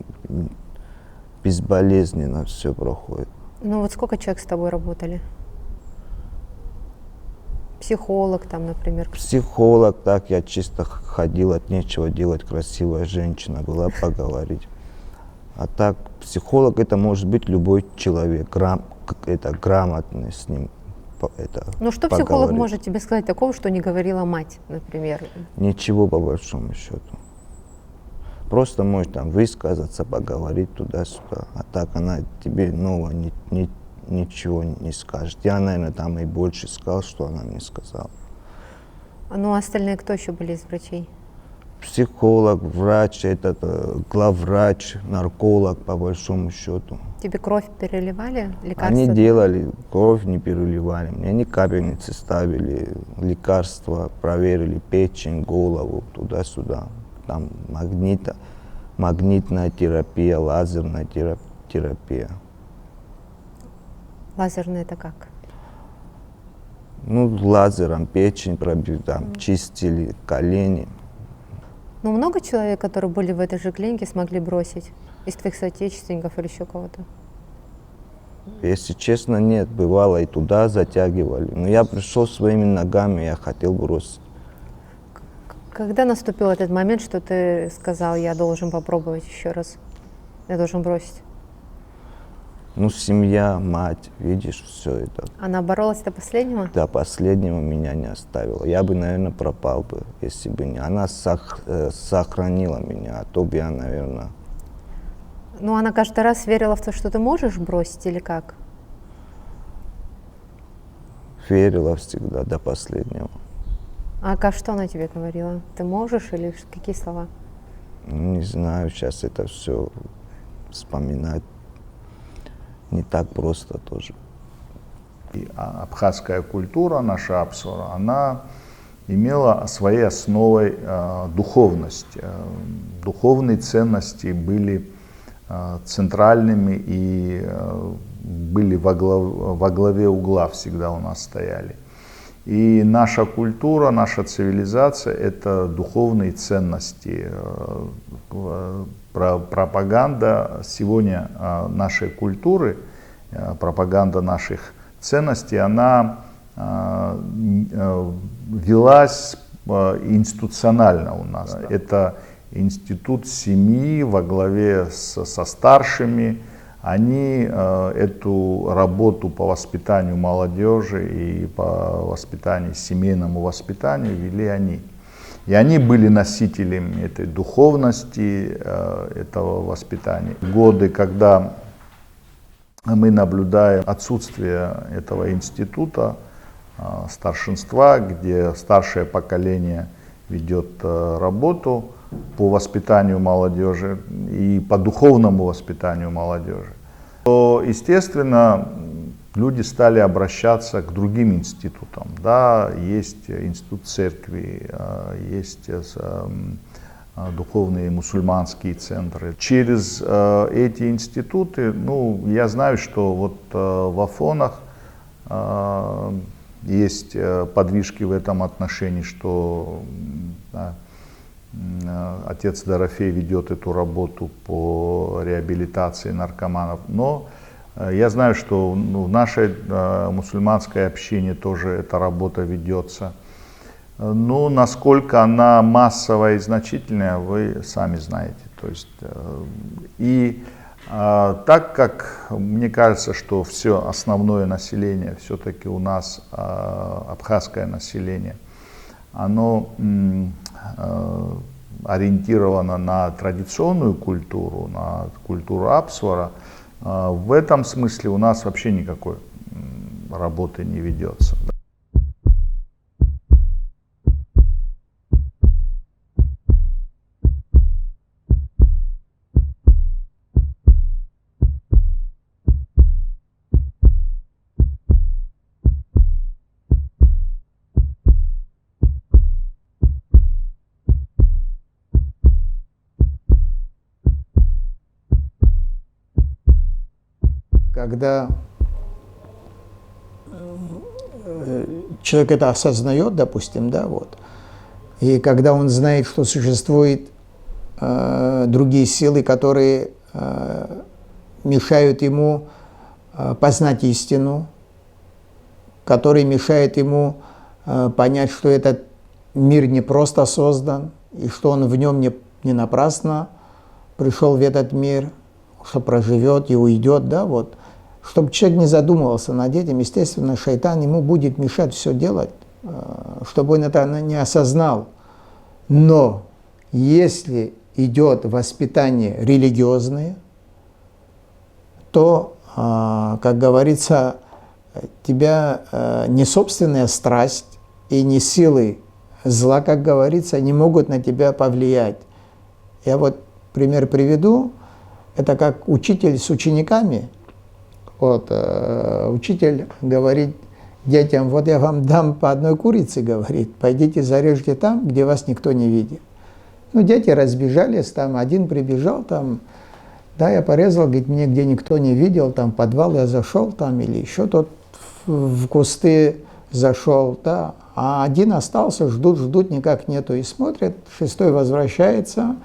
безболезненно все проходит. Ну вот сколько человек с тобой работали? Психолог там, например? Психолог, так, я чисто ходил, от нечего делать, красивая женщина была, поговорить. А так, психолог это может быть любой человек, это грамотный с ним. Ну что психолог может тебе сказать такого, что не говорила мать, например? Ничего по большому счету. Просто может там высказаться, поговорить туда-сюда. А так она тебе нового ничего не скажет. Я, наверное, там и больше сказал, что она мне сказала. Ну а остальные кто еще были из врачей? Психолог, врач, главврач, нарколог, по большому счету. Тебе кровь переливали? Лекарства? Они делали, кровь не переливали. Мне они капельницы ставили, лекарства, проверили печень, голову, туда-сюда. Там магнитная терапия, лазерная терапия. Лазерная это как? Ну, лазером печень пробили, там, чистили колени. Ну, много человек, которые были в этой же клинике, смогли бросить? Из твоих соотечественников или еще кого-то? Если честно, нет. Бывало и туда затягивали. Но я пришел своими ногами, я хотел бросить. Когда наступил этот момент, что ты сказал, я должен попробовать еще раз? Я должен бросить? Ну, семья, мать, видишь, все это. Она боролась до последнего? До последнего меня не оставила. Я бы, наверное, пропал бы, если бы не. Она сохранила меня, а то бы я, наверное... Ну, она каждый раз верила в то, что ты можешь бросить или как? Верила всегда, до последнего. А что она тебе говорила? Ты можешь или какие слова? Не знаю, сейчас это все вспоминать не так просто тоже. И абхазская культура, наша Апсора, она имела своей основой духовность. Духовные ценности были центральными и были во главе угла всегда у нас стояли. И наша культура, наша цивилизация – это духовные ценности. Пропаганда сегодня нашей культуры, пропаганда наших ценностей, она велась институционально у нас. Да. Это институт семьи во главе со старшими. Они эту работу по воспитанию молодежи и по воспитанию, семейному воспитанию вели они. И они были носителями этой духовности, этого воспитания. Годы, когда мы наблюдаем отсутствие этого института, старшинства, где старшее поколение ведет работу по воспитанию молодежи и по духовному воспитанию молодежи, то, естественно, люди стали обращаться к другим институтам. Да, есть институт церкви, есть духовные мусульманские центры. Через эти институты, ну, я знаю, что вот в Афонах есть подвижки в этом отношении, что отец Дорофей ведет эту работу по реабилитации наркоманов. Но я знаю, что в нашей мусульманской общине тоже эта работа ведется. Но насколько она массовая и значительная, вы сами знаете. То есть, так как мне кажется, что все основное население, все-таки у нас абхазское население, оно ориентировано на традиционную культуру, на культуру Апсвара, в этом смысле у нас вообще никакой работы не ведется. Когда человек это осознает, допустим, да, вот, и когда он знает, что существуют другие силы, которые мешают ему познать истину, которые мешают ему понять, что этот мир не просто создан, и что он в нем не напрасно пришел в этот мир, что проживет и уйдет, да, вот. Чтобы человек не задумывался над этим, естественно, шайтан ему будет мешать все делать, чтобы он это не осознал. Но если идет воспитание религиозное, то, как говорится, тебя не собственная страсть и не силы зла, как говорится, не могут на тебя повлиять. Я вот пример приведу. Это как учитель с учениками. Вот, учитель говорит детям: вот я вам дам по одной курице, говорит, пойдите зарежьте там, где вас никто не видит. Ну, дети разбежались, там один прибежал, там, да, я порезал, говорит, мне где никто не видел, там в подвал я зашел, там, или еще тот в кусты зашел, да, а один остался, ждут, никак нету, и смотрят, шестой возвращается,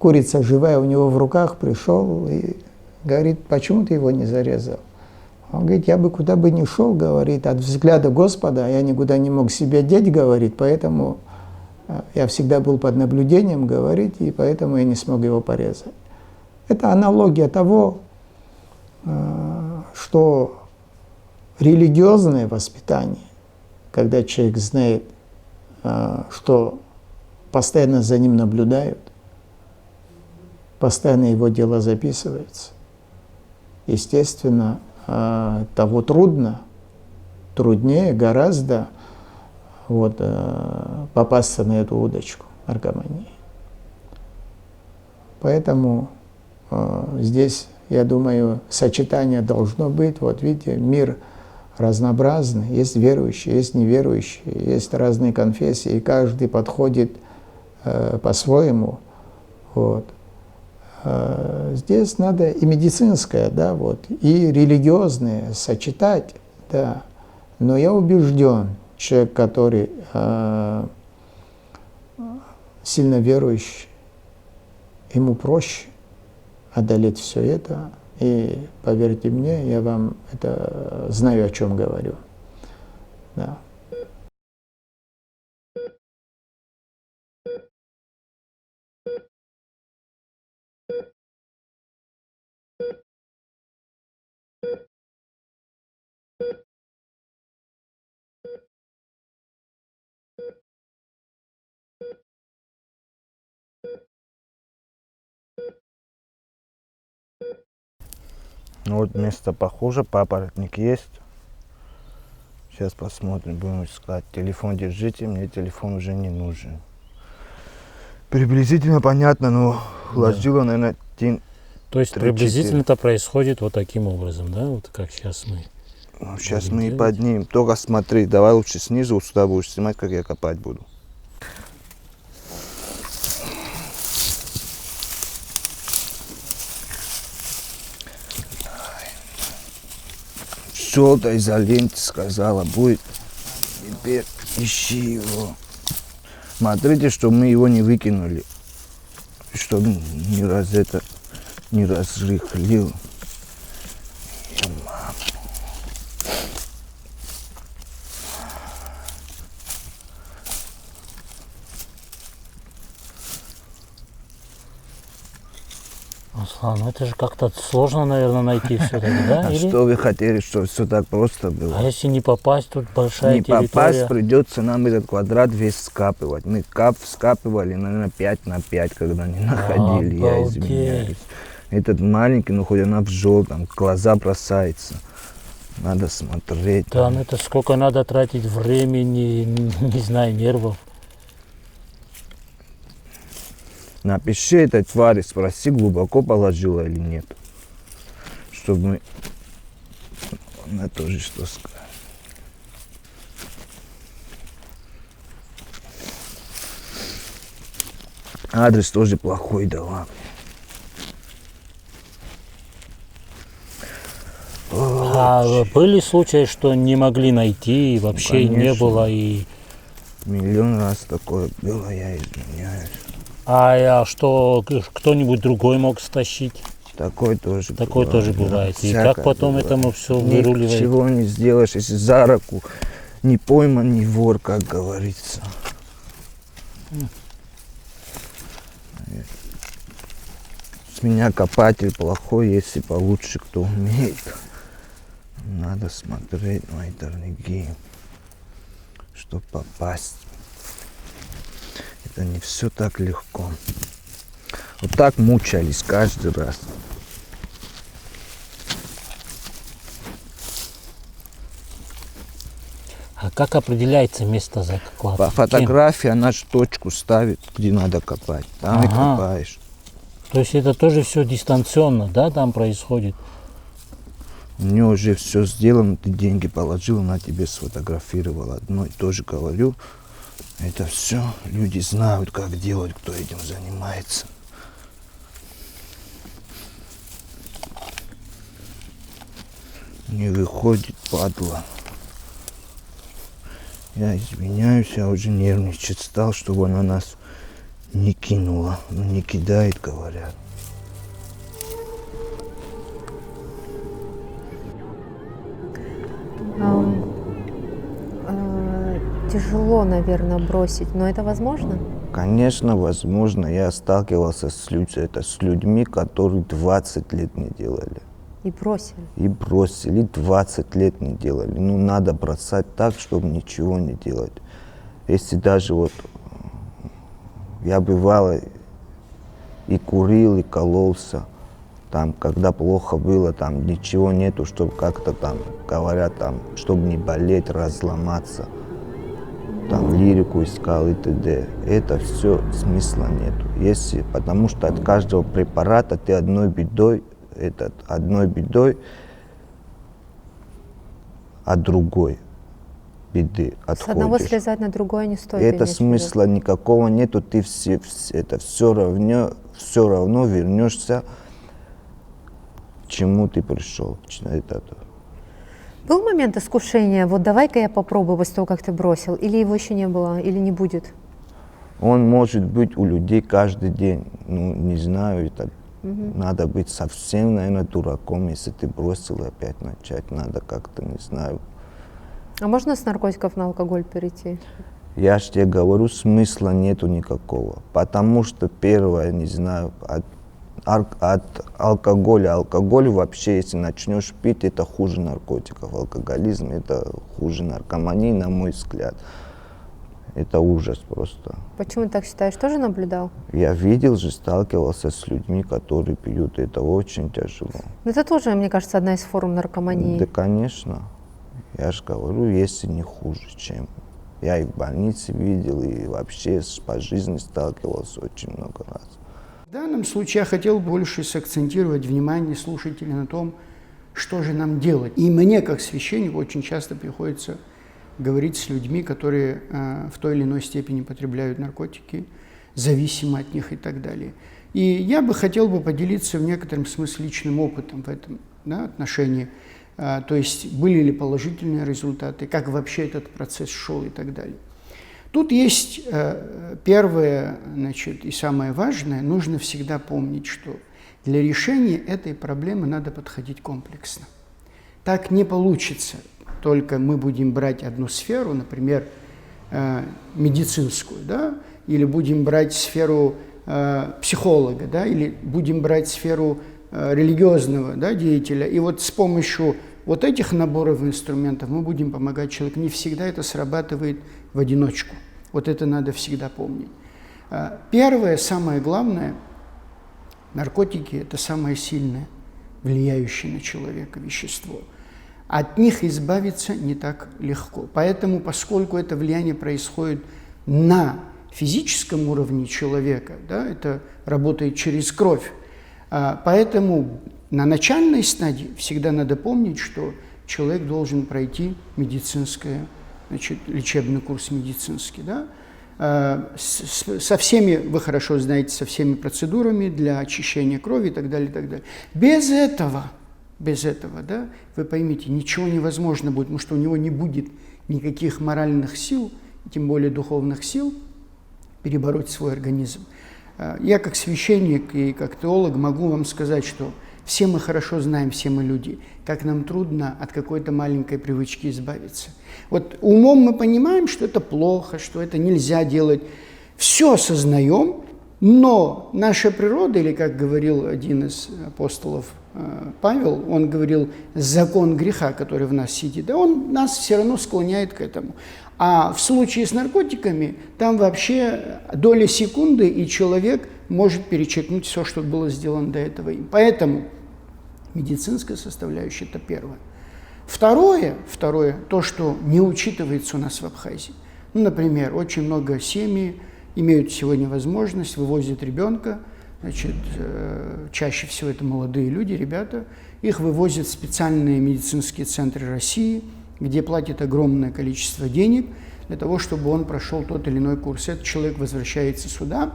курица живая у него в руках, пришел и говорит: почему ты его не зарезал? Он говорит: я бы куда бы ни шел, говорит, от взгляда Господа я никуда не мог себя деть, говорит, поэтому я всегда был под наблюдением, говорит, и поэтому я не смог его порезать. Это аналогия того, что религиозное воспитание, когда человек знает, что постоянно за ним наблюдают, постоянно его дело записывается, естественно, того труднее гораздо вот, попасться на эту удочку наркомании. Поэтому здесь, я думаю, сочетание должно быть. Вот видите, мир разнообразны. Есть верующие, есть неверующие, есть разные конфессии, и каждый подходит по-своему. Вот. Здесь надо и медицинское, да, вот, и религиозное сочетать, да. Но я убежден, человек, который сильно верующий, ему проще одолеть все это. И поверьте мне, я вам это знаю, о чем говорю. Да. Ну вот место похоже, папоротник есть. Сейчас посмотрим, будем искать. Телефон держите, мне телефон уже не нужен. Приблизительно понятно, но ложила, наверное, То есть приблизительно это происходит вот таким образом, да? Вот как сейчас мы. Ну, сейчас мы и поднимем. Только смотри, давай лучше снизу сюда будешь снимать, как я копать буду. В желтой изоленте сказала, будет. Теперь ищи его. Смотрите, чтобы мы его не выкинули. Чтобы не разрыхлил. Аслан, ну это же как-то сложно, наверное, найти все-таки, да? А Или? что вы хотели, чтобы все так просто было? А если не попасть, тут большая территория. Не попасть, придется нам этот квадрат весь скапывать. Мы скапывали, наверное, 5 на 5, когда не находили, я извиняюсь. Этот маленький, ну хоть она в желтом, глаза бросается. Надо смотреть. Да, ну это сколько надо тратить времени, не знаю, нервов. Напиши этой твари, спроси, глубоко положила или нет. Чтобы мы... Она тоже что сказать. Адрес тоже плохой дала. А были случаи, что не могли найти, вообще не было и... Миллион раз такое было, я извиняюсь. А что кто-нибудь другой мог стащить? Такое тоже Такое бывает, тоже бывает. Да, И как потом бывает. этому все выруливает? Ничего не сделаешь, если за руку не пойман, не вор, как говорится. С меня копатель плохой, если получше кто умеет. Надо смотреть, мои дорогие, чтобы попасть. Это не все так легко. Вот так мучались каждый раз. А как определяется место закладки? По фотографии она же точку ставит, где надо копать. Там и копаешь. То есть это тоже все дистанционно, да, там происходит? У нее уже все сделано, ты деньги положил, она тебе сфотографировала. Одно и то же говорю. Это все люди знают, как делать, кто этим занимается. Не выходит, падла. Я извиняюсь, я уже нервничать стал, чтобы она нас не кинула. Ну, не кидает, говорят. Тяжело, наверное, бросить, но это возможно? Конечно, возможно. Я сталкивался с людьми, которые 20 лет не делали. И бросили? И бросили, 20 лет не делали. Ну, надо бросать так, чтобы ничего не делать. Если даже вот я бывало и курил, и кололся, там, когда плохо было, там ничего нету, чтобы как-то там, говорят, там, чтобы не болеть, разломаться. Там лирику искал и т.д. Это все смысла нету. Если, потому что от каждого препарата ты одной бедой от другой беды отходишь. С одного слезать на другое не стоит. Это смысла никакого нету, ты все равно вернешься к чему ты пришел. Был момент искушения, вот давай-ка я попробую после того, как ты бросил, или его еще не было, или не будет? Он может быть у людей каждый день, ну не знаю, это надо быть совсем, наверное, дураком, если ты бросил опять начать, надо как-то, не знаю. А можно с наркотиков на алкоголь перейти? Я же тебе говорю, смысла нету никакого, потому что первое, не знаю, от алкоголя. Алкоголь вообще, если начнешь пить, это хуже наркотиков. Алкоголизм это хуже наркомании, на мой взгляд. Это ужас просто. Почему ты так считаешь? Тоже наблюдал? Я видел же, сталкивался с людьми, которые пьют. Это очень тяжело. Но это тоже, мне кажется, одна из форм наркомании. Да, конечно. Я же говорю, если не хуже, чем. Я и в больнице видел, и вообще по жизни сталкивался очень много раз. В данном случае я хотел больше сакцентировать внимание слушателей на том, что же нам делать. И мне, как священнику, очень часто приходится говорить с людьми, которые в той или иной степени потребляют наркотики, зависимы от них и так далее. И я бы хотел поделиться в некотором смысле личным опытом в этом отношении. То есть были ли положительные результаты, как вообще этот процесс шел и так далее. Тут есть первое, и самое важное, нужно всегда помнить, что для решения этой проблемы надо подходить комплексно. Так не получится, только мы будем брать одну сферу, например, медицинскую, или будем брать сферу психолога, или будем брать сферу религиозного деятеля, и вот с помощью вот этих наборов инструментов мы будем помогать человеку. Не всегда это срабатывает в одиночку. Вот это надо всегда помнить. Первое, самое главное, наркотики – это самое сильное, влияющее на человека вещество. От них избавиться не так легко. Поэтому, поскольку это влияние происходит на физическом уровне человека, это работает через кровь, поэтому на начальной стадии всегда надо помнить, что человек должен пройти лечебный курс медицинский. Со всеми, вы хорошо знаете, со всеми процедурами для очищения крови и так далее, и так далее. Без этого, вы поймите, ничего невозможно будет, потому что у него не будет никаких моральных сил, тем более духовных сил, перебороть свой организм. Я как священник и как теолог могу вам сказать, что все мы хорошо знаем, все мы люди, как нам трудно от какой-то маленькой привычки избавиться. Вот умом мы понимаем, что это плохо, что это нельзя делать. Все осознаем, но наша природа, или как говорил один из апостолов Павел, он говорил, закон греха, который в нас сидит, он нас все равно склоняет к этому. А в случае с наркотиками, там вообще доля секунды, и человек может перечеркнуть все, что было сделано до этого им. Поэтому медицинская составляющая – это первое. Второе, то, что не учитывается у нас в Абхазии. Например, очень много семей имеют сегодня возможность, вывозят ребенка, чаще всего это молодые люди, ребята, их вывозят в специальные медицинские центры России, где платят огромное количество денег для того, чтобы он прошел тот или иной курс. Этот человек возвращается сюда,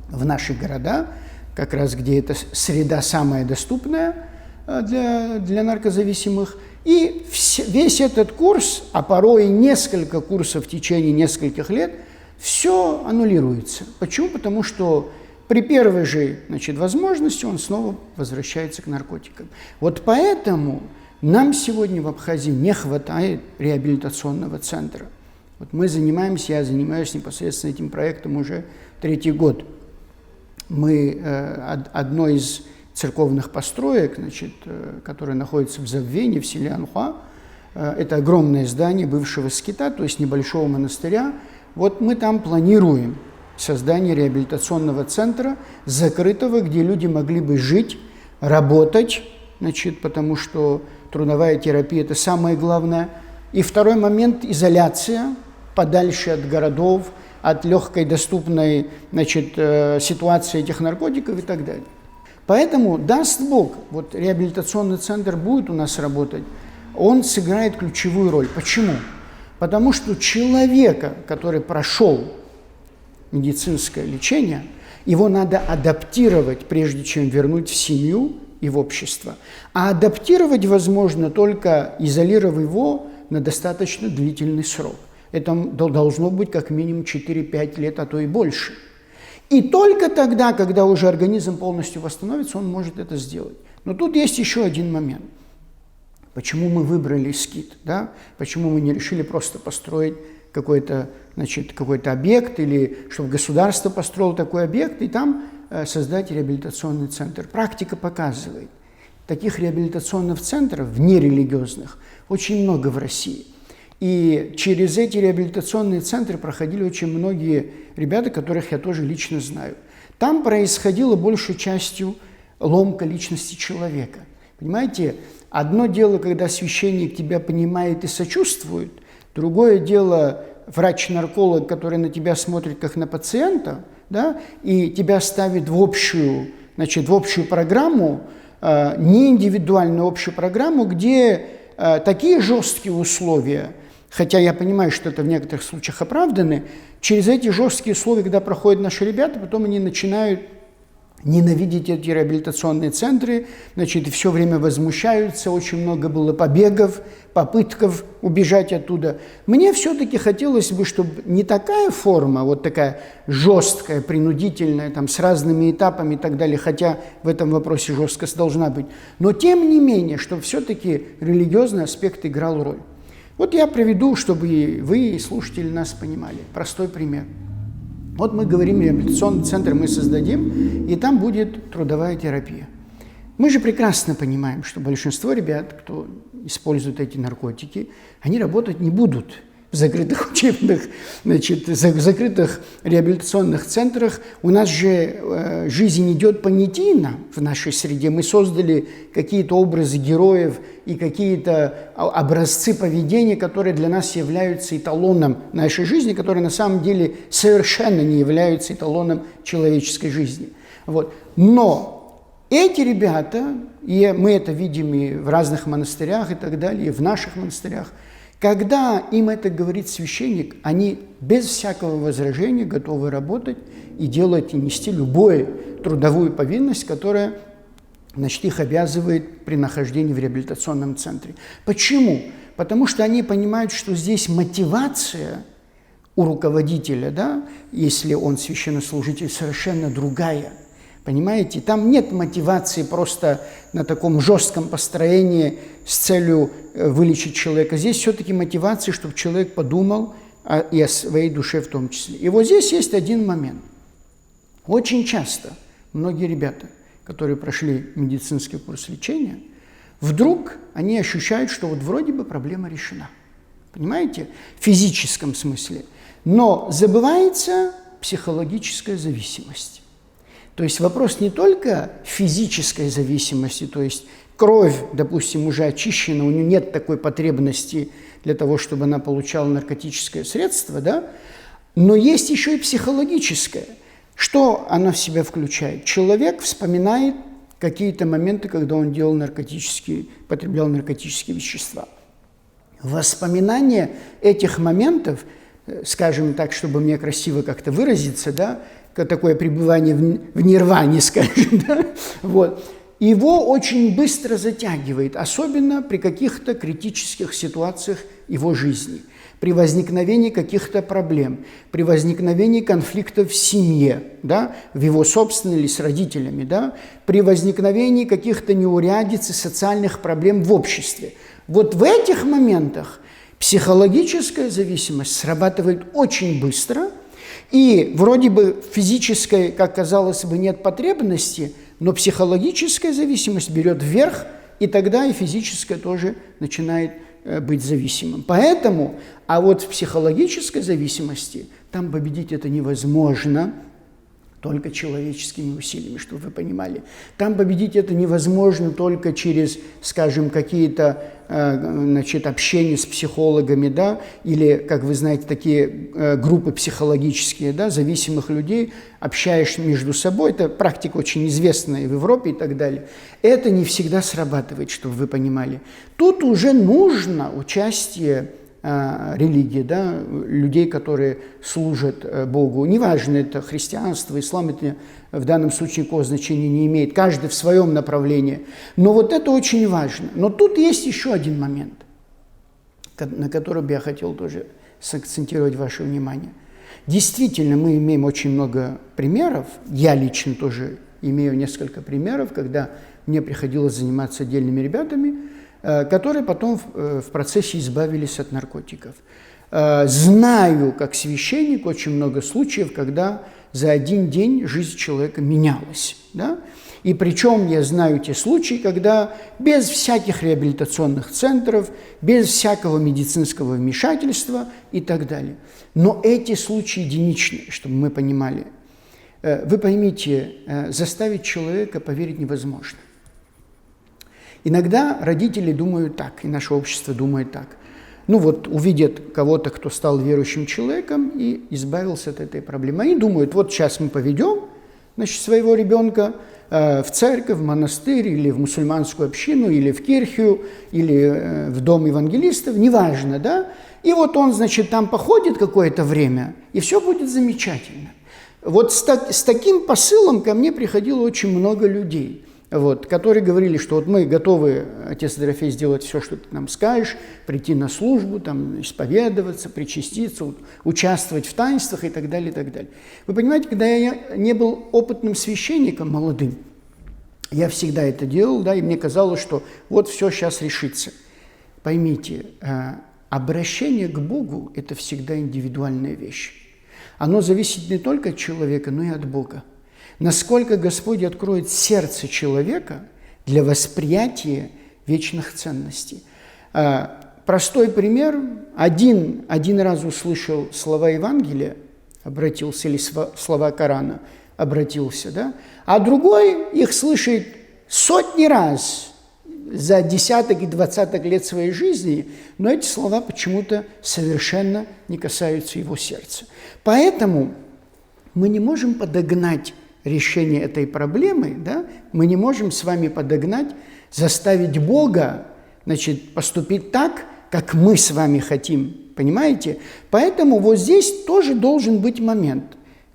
в наши города, как раз где эта среда самая доступная для наркозависимых. И весь этот курс, а порой несколько курсов в течение нескольких лет, все аннулируется. Почему? Потому что при первой же возможности он снова возвращается к наркотикам. Вот поэтому нам сегодня в Абхазии не хватает реабилитационного центра. Вот я занимаюсь непосредственно этим проектом уже 3-й год. Мы одной из церковных построек, которая находится в Забвене, в селе Анхуа, это огромное здание бывшего скита, то есть небольшого монастыря. Вот мы там планируем создание реабилитационного центра закрытого, где люди могли бы жить, работать, потому что трудовая терапия – это самое главное. И второй момент – изоляция, подальше от городов, от легкой доступной ситуации этих наркотиков и так далее. Поэтому, даст Бог, вот реабилитационный центр будет у нас работать, он сыграет ключевую роль. Почему? Потому что человека, который прошел медицинское лечение, его надо адаптировать, прежде чем вернуть в семью и в общество. А адаптировать возможно только изолировав его на достаточно длительный срок. Это должно быть как минимум 4-5 лет, а то и больше. И только тогда, когда уже организм полностью восстановится, он может это сделать. Но тут есть еще один момент. Почему мы выбрали СКИД? Да? Почему мы не решили просто построить какой-то объект, или чтобы государство построило такой объект, и там создать реабилитационный центр? Практика показывает, таких реабилитационных центров, внерелигиозных, очень много в России. И через эти реабилитационные центры проходили очень многие ребята, которых я тоже лично знаю. Там происходила большей частью ломка личности человека. Понимаете, одно дело, когда священник тебя понимает и сочувствует, другое дело врач-нарколог, который на тебя смотрит как на пациента, да, и тебя ставит в общую программу, не индивидуальную общую программу, где такие жесткие условия, хотя я понимаю, что это в некоторых случаях оправданы, через эти жесткие условия, когда проходят наши ребята, потом они начинают ненавидеть эти реабилитационные центры, и все время возмущаются, очень много было побегов, попытков убежать оттуда. Мне все-таки хотелось бы, чтобы не такая форма, вот такая жесткая, принудительная, там, с разными этапами и так далее, хотя в этом вопросе жесткость должна быть, но тем не менее, чтобы все-таки религиозный аспект играл роль. Вот я приведу, чтобы и вы, и слушатели нас понимали. Простой пример. Вот мы говорим, реабилитационный центр мы создадим, и там будет трудовая терапия. Мы же прекрасно понимаем, что большинство ребят, кто использует эти наркотики, они работать не будут в закрытых учебных, в закрытых реабилитационных центрах. У нас же жизнь идет понятийно в нашей среде. Мы создали какие-то образы героев и какие-то образцы поведения, которые для нас являются эталоном нашей жизни, которые на самом деле совершенно не являются эталоном человеческой жизни. Вот. Но эти ребята, и мы это видим и в разных монастырях и так далее, и в наших монастырях, когда им это говорит священник, они без всякого возражения готовы работать и делать и нести любую трудовую повинность, которая, их обязывает при нахождении в реабилитационном центре. Почему? Потому что они понимают, что здесь мотивация у руководителя, да, если он священнослужитель, совершенно другая. Понимаете, там нет мотивации просто на таком жестком построении с целью вылечить человека. Здесь все-таки мотивация, чтобы человек подумал и о своей душе в том числе. И вот здесь есть один момент. Очень часто многие ребята, которые прошли медицинский курс лечения, вдруг они ощущают, что вот вроде бы проблема решена. Понимаете? В физическом смысле. Но забывается психологическая зависимость. То есть вопрос не только физической зависимости, то есть кровь, допустим, уже очищена, у нее нет такой потребности для того, чтобы она получала наркотическое средство, да? Но есть еще и психологическое. Что она в себя включает? Человек вспоминает какие-то моменты, когда он потреблял наркотические вещества. Воспоминание этих моментов, скажем так, чтобы мне красиво как-то выразиться, да, такое пребывание в нирване, скажем, да, вот, его очень быстро затягивает, особенно при каких-то критических ситуациях его жизни, при возникновении каких-то проблем, при возникновении конфликтов в семье, да, в его собственной или с родителями, да, при возникновении каких-то неурядиц и социальных проблем в обществе. Вот в этих моментах психологическая зависимость срабатывает очень быстро, и вроде бы физической, как казалось бы, нет потребности, но психологическая зависимость берет вверх, и тогда и физическая тоже начинает быть зависимым. Поэтому, а вот в психологической зависимости, там победить это невозможно, только человеческими усилиями, чтобы вы понимали. Там победить это невозможно только через, скажем, какие-то общения с психологами, да, или, как вы знаете, такие группы психологические, да, зависимых людей, общаешь между собой. Это практика очень известная в Европе и так далее. Это не всегда срабатывает, чтобы вы понимали. Тут уже нужно участие религии, да, людей, которые служат Богу. Неважно, это христианство, ислам, это в данном случае никакого значения не имеет. Каждый в своем направлении. Но вот это очень важно. Но тут есть еще один момент, на который бы я хотел тоже сакцентировать ваше внимание. Действительно, мы имеем очень много примеров. Я лично тоже имею несколько примеров, когда мне приходилось заниматься отдельными ребятами, которые потом в процессе избавились от наркотиков. Знаю, как священник, очень много случаев, когда за один день жизнь человека менялась. Да? И причем я знаю те случаи, когда без всяких реабилитационных центров, без всякого медицинского вмешательства и так далее. Но эти случаи единичны, чтобы мы понимали. Вы поймите, заставить человека поверить невозможно. Иногда родители думают так, и наше общество думает так. Ну вот увидят кого-то, кто стал верующим человеком и избавился от этой проблемы. Они думают, вот сейчас мы поведем, значит, своего ребенка в церковь, в монастырь, или в мусульманскую общину, или в кирхию, или в дом евангелистов, неважно, да? И вот он, значит, там походит какое-то время, и все будет замечательно. Вот с таким посылом ко мне приходило очень много людей. Вот, которые говорили, что вот мы готовы, отец Дорофей, сделать все, что ты нам скажешь, прийти на службу, там, исповедоваться, причаститься, участвовать в таинствах и так далее, и так далее. Вы понимаете, когда я не был опытным священником, молодым, я всегда это делал, да, и мне казалось, что вот все сейчас решится. Поймите, обращение к Богу – это всегда индивидуальная вещь. Оно зависит не только от человека, но и от Бога. Насколько Господь откроет сердце человека для восприятия вечных ценностей. Простой пример. Один раз услышал слова Евангелия, обратился, или слова Корана, обратился, да? А другой их слышит сотни раз за десяток и двадцаток лет своей жизни, но эти слова почему-то совершенно не касаются его сердца. Поэтому мы не можем подогнать решение этой проблемы, да, мы не можем с вами подогнать, заставить Бога, значит, поступить так, как мы с вами хотим, понимаете? Поэтому вот здесь тоже должен быть момент.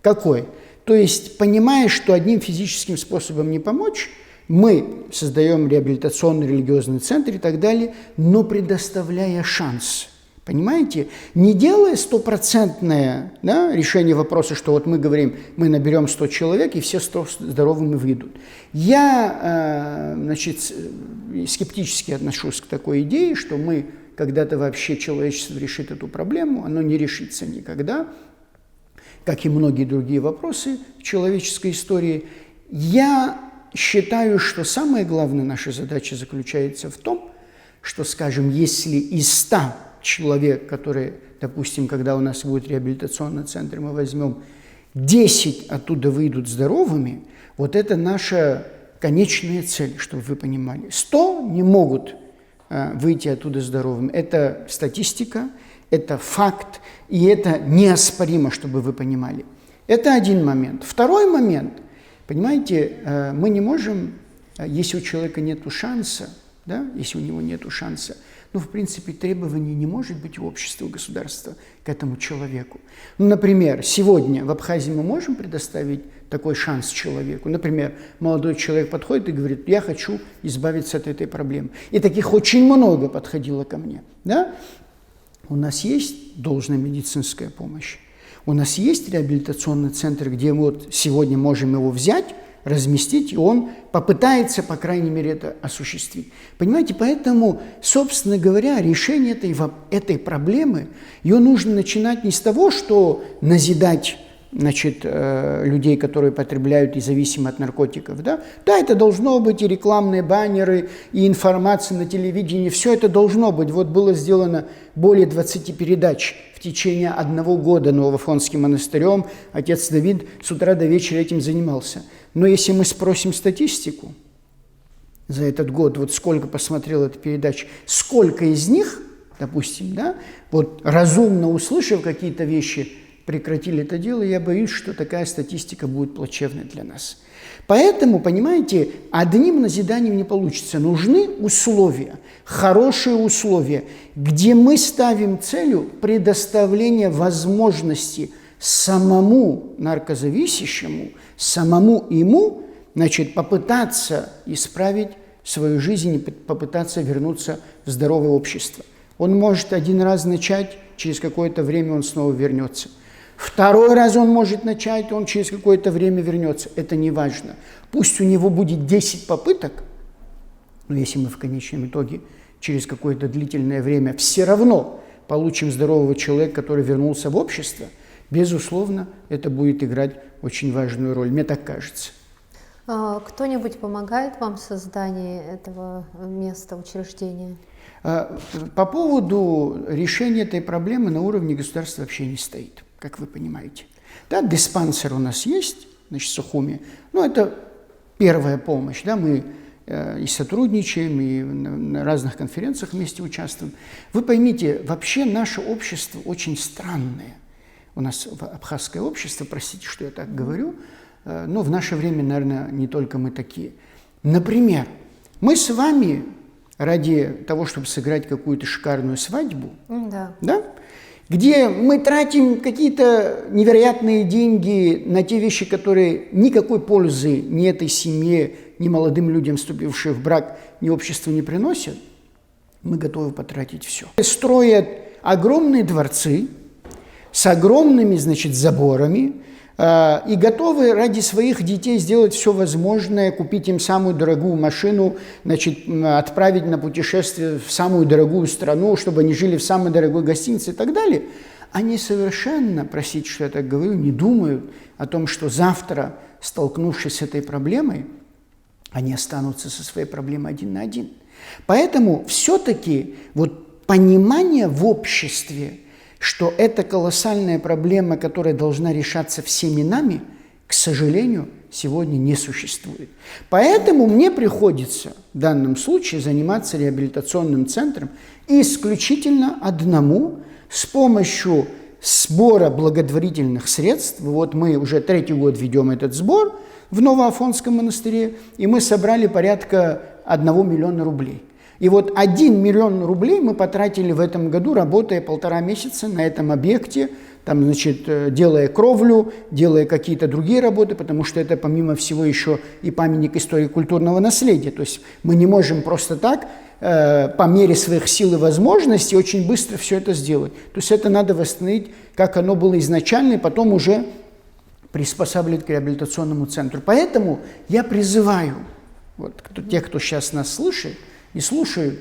Какой? То есть, понимая, что одним физическим способом не помочь, мы создаем реабилитационный религиозный центр и так далее, но предоставляя шанс. Понимаете? Не делая стопроцентное, да, решение вопроса, что вот мы говорим, мы наберем 100 человек, и все 100 здоровыми выйдут. Я, значит, скептически отношусь к такой идее, что мы когда-то вообще человечество решит эту проблему, оно не решится никогда, как и многие другие вопросы в человеческой истории. Я считаю, что самая главная наша задача заключается в том, что, скажем, если из 100 человек, которые, допустим, когда у нас будет реабилитационный центр, мы возьмем 10 оттуда выйдут здоровыми, вот это наша конечная цель, чтобы вы понимали. 100 не могут выйти оттуда здоровыми. Это статистика, это факт, и это неоспоримо, чтобы вы понимали. Это один момент. Второй момент. Понимаете, мы не можем, если у человека нет шанса, да, если у него нет шанса, ну, в принципе, требований не может быть у общества, у государства к этому человеку. Ну, например, сегодня в Абхазии мы можем предоставить такой шанс человеку. Например, молодой человек подходит и говорит, я хочу избавиться от этой проблемы. И таких очень много подходило ко мне. Да? У нас есть должная медицинская помощь. У нас есть реабилитационный центр, где мы вот сегодня можем его взять, разместить, и он попытается, по крайней мере, это осуществить. Понимаете, поэтому, собственно говоря, решение этой проблемы, ее нужно начинать не с того, что назидать значит, людей, которые потребляют и зависимы от наркотиков. Да? Да, это должно быть и рекламные баннеры, и информация на телевидении, все это должно быть. Вот было сделано более 20 передач в течение 1 года Новоафонским монастырем. Отец Давид с утра до вечера этим занимался. Но если мы спросим статистику за этот год, вот сколько посмотрел эту передачу, сколько из них, допустим, да, вот разумно услышав какие-то вещи, прекратили это дело, я боюсь, что такая статистика будет плачевной для нас. Поэтому, понимаете, одним назиданием не получится. Нужны условия, хорошие условия, где мы ставим целью предоставление возможности самому наркозависящему, самому ему, значит, попытаться исправить свою жизнь и попытаться вернуться в здоровое общество. Он может один раз начать, через какое-то время он снова вернется. Второй раз он может начать, он через какое-то время вернется. Это не важно. Пусть у него будет 10 попыток, но если мы в конечном итоге через какое-то длительное время все равно получим здорового человека, который вернулся в общество, безусловно, это будет играть очень важную роль. Мне так кажется. Кто-нибудь помогает вам в создании этого места, учреждения? По поводу решения этой проблемы на уровне государства вообще не стоит, как вы понимаете. Да, диспансер у нас есть, значит, в Сухуми, но это первая помощь. Да, мы и сотрудничаем, и на разных конференциях вместе участвуем. Вы поймите, вообще наше общество очень странное. У нас абхазское общество, простите, что я так говорю, но в наше время, наверное, не только мы такие. Например, мы с вами ради того, чтобы сыграть какую-то шикарную свадьбу, да, где мы тратим какие-то невероятные деньги на те вещи, которые никакой пользы ни этой семье, ни молодым людям, вступившим в брак, ни обществу не приносят, мы готовы потратить все. Строят огромные дворцы с огромными, значит, заборами, и готовы ради своих детей сделать все возможное, купить им самую дорогую машину, значит, отправить на путешествие в самую дорогую страну, чтобы они жили в самой дорогой гостинице и так далее. Они совершенно, простите, что я так говорю, не думают о том, что завтра, столкнувшись с этой проблемой, они останутся со своей проблемой один на один. Поэтому все-таки вот понимание в обществе, что это колоссальная проблема, которая должна решаться всеми нами, к сожалению, сегодня не существует. Поэтому мне приходится в данном случае заниматься реабилитационным центром исключительно одному с помощью сбора благотворительных средств. Вот мы уже 3-й год ведем этот сбор в Новоафонском монастыре, и мы собрали порядка 1 миллиона рублей. И вот 1 миллион рублей мы потратили в этом году, работая 1,5 месяца на этом объекте, там, значит, делая кровлю, делая какие-то другие работы, потому что это, помимо всего, еще и памятник истории культурного наследия. То есть мы не можем просто так, по мере своих сил и возможностей, очень быстро все это сделать. То есть это надо восстановить, как оно было изначально, и потом уже приспосабливать к реабилитационному центру. Поэтому я призываю вот, тех, кто сейчас нас слышит, и слушают,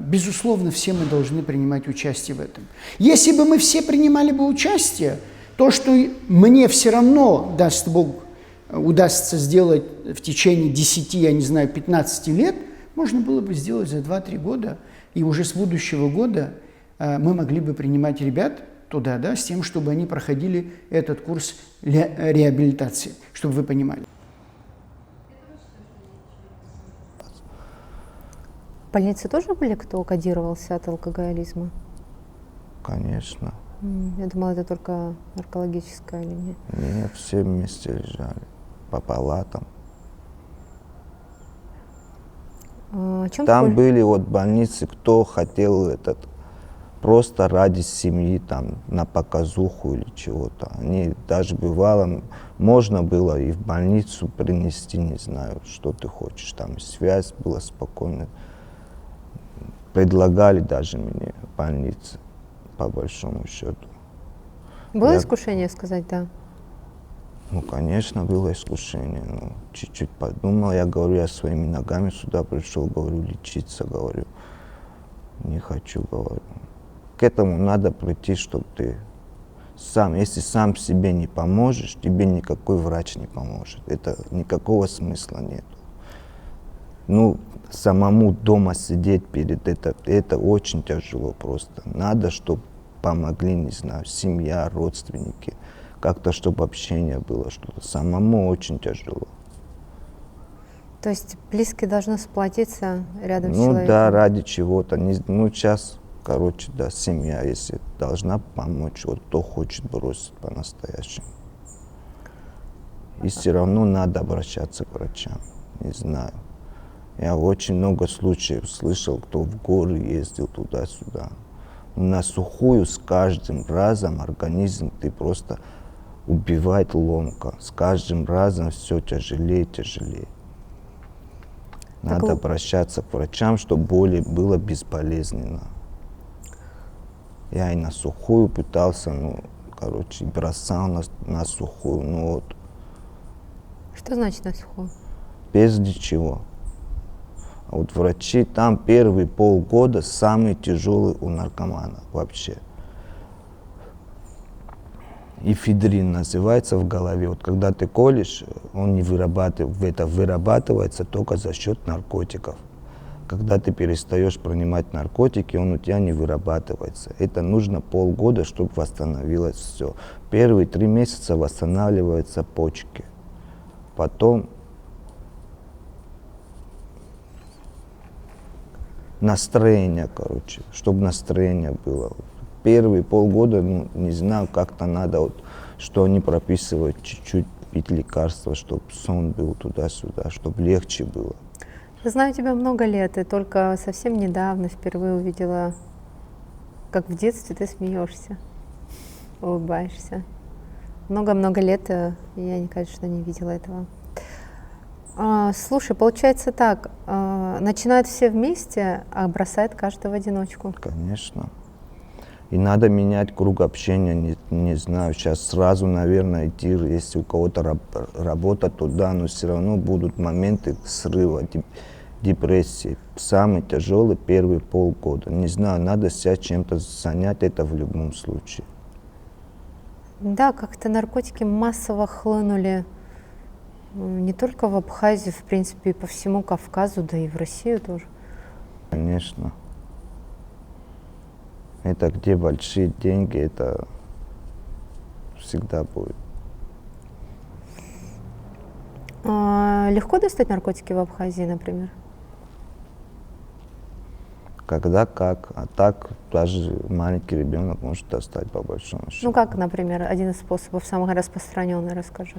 безусловно, все мы должны принимать участие в этом. Если бы мы все принимали бы участие, то, что мне все равно, даст Бог, удастся сделать в течение 10, я не знаю, 15 лет, можно было бы сделать за 2-3 года, и уже с будущего года мы могли бы принимать ребят туда, да, с тем, чтобы они проходили этот курс реабилитации, чтобы вы понимали. В больнице тоже были, кто кодировался от алкоголизма? Конечно. Я думала, это только наркологическая линия. Нет, все вместе лежали, по палатам. Там были вот больницы, кто хотел просто ради семьи, там, на показуху или чего-то. Они даже бывало, можно было и в больницу принести, не знаю, что ты хочешь. Там связь была спокойная. Предлагали даже мне в больнице, по большому счету. Было искушение сказать «да»? Ну, конечно, было искушение. Ну, чуть-чуть подумал, я говорю, я своими ногами сюда пришел, говорю, лечиться, говорю. Не хочу, говорю. К этому надо прийти, чтобы ты Сам, если сам себе не поможешь, тебе никакой врач не поможет. Это никакого смысла нет. Ну, самому дома сидеть перед это очень тяжело просто. Надо, чтобы помогли, не знаю, семья, родственники, как-то, чтобы общение было что-то. Самому очень тяжело. То есть близкие должны сплотиться рядом с Ну человеком? да, ради чего-то. Ну, сейчас, короче, да, семья, если должна помочь, вот кто хочет бросить по-настоящему. И все равно надо обращаться к врачам. Не знаю. Я очень много случаев слышал, кто в горы ездил туда-сюда. На сухую с каждым разом организм ты просто убивает ломка. С каждым разом все тяжелее, тяжелее. Надо обращаться к врачам, чтобы более было безболезненно. Я и на сухую пытался, ну, короче, бросал на сухую, ну вот. Что значит на сухую? Без ничего. А вот врачи, там первые полгода самые тяжелые у наркомана вообще. Эфедрин называется в голове. Вот когда ты колешь, он не вырабатывает, это вырабатывается только за счет наркотиков. Когда ты перестаешь принимать наркотики, он у тебя не вырабатывается. Это нужно полгода, чтобы восстановилось все. Первые 3 месяца восстанавливаются почки. Потом настроение, короче, чтобы настроение было. Первые полгода, ну, не знаю, как-то надо, вот, что они прописывают, чуть-чуть пить лекарства, чтобы сон был туда-сюда, чтобы легче было. Я знаю тебя много лет, и только совсем недавно впервые увидела, как в детстве ты смеешься, улыбаешься. Много-много лет я, конечно, не видела этого. Слушай, получается так, начинают все вместе, а бросает каждый в одиночку. Конечно. И надо менять круг общения, не знаю, сейчас сразу, наверное, идти, если у кого-то работа туда, но все равно будут моменты срыва, депрессии. Самый тяжелый первые полгода. Не знаю, надо себя чем-то занять, это в любом случае. Да, как-то наркотики массово хлынули не только в Абхазию, в принципе, и по всему Кавказу, да и в Россию тоже. Конечно. Это где большие деньги, это всегда будет. Легко достать наркотики в Абхазии, например? Когда как, а так даже маленький ребенок может достать по большому счету. Ну как, например, один из способов, самый распространенный, расскажи.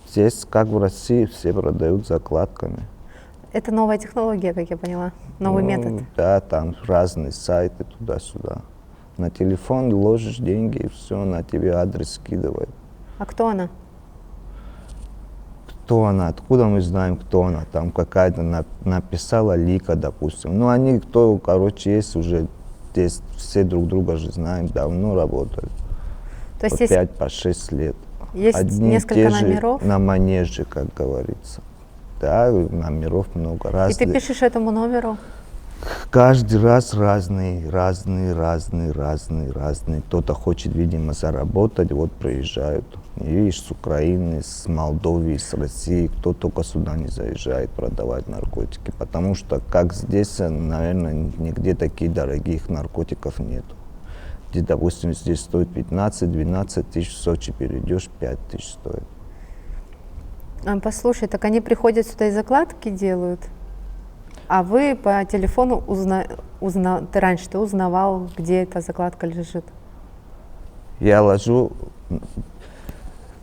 Здесь, как в России, все продают закладками. Это новая технология, как я поняла, новый метод. Да, там разные сайты туда-сюда. На телефон ложишь деньги, и все, на тебе адрес скидывает. А кто она? Кто она? Откуда мы знаем, кто она? Там какая-то написала Лика, допустим. Ну, они, кто, короче, есть уже здесь, все друг друга же знаем, давно работают. То есть по 5, по 6 лет. Есть одни несколько те же номеров? На манеже, как говорится. Да, номеров много разных. И ты пишешь этому номеру? Каждый раз разные. Кто-то хочет, видимо, заработать, вот приезжают. И видишь, с Украины, с Молдовы, с России, кто только сюда не заезжает продавать наркотики. Потому что, как здесь, наверное, нигде таких дорогих наркотиков нету. Где, допустим, здесь стоит 15-12 тысяч, в Сочи перейдешь, 5 тысяч стоит. Послушай, так они приходят сюда и закладки делают, а вы по телефону ты раньше узнавал, где эта закладка лежит? Я ложу,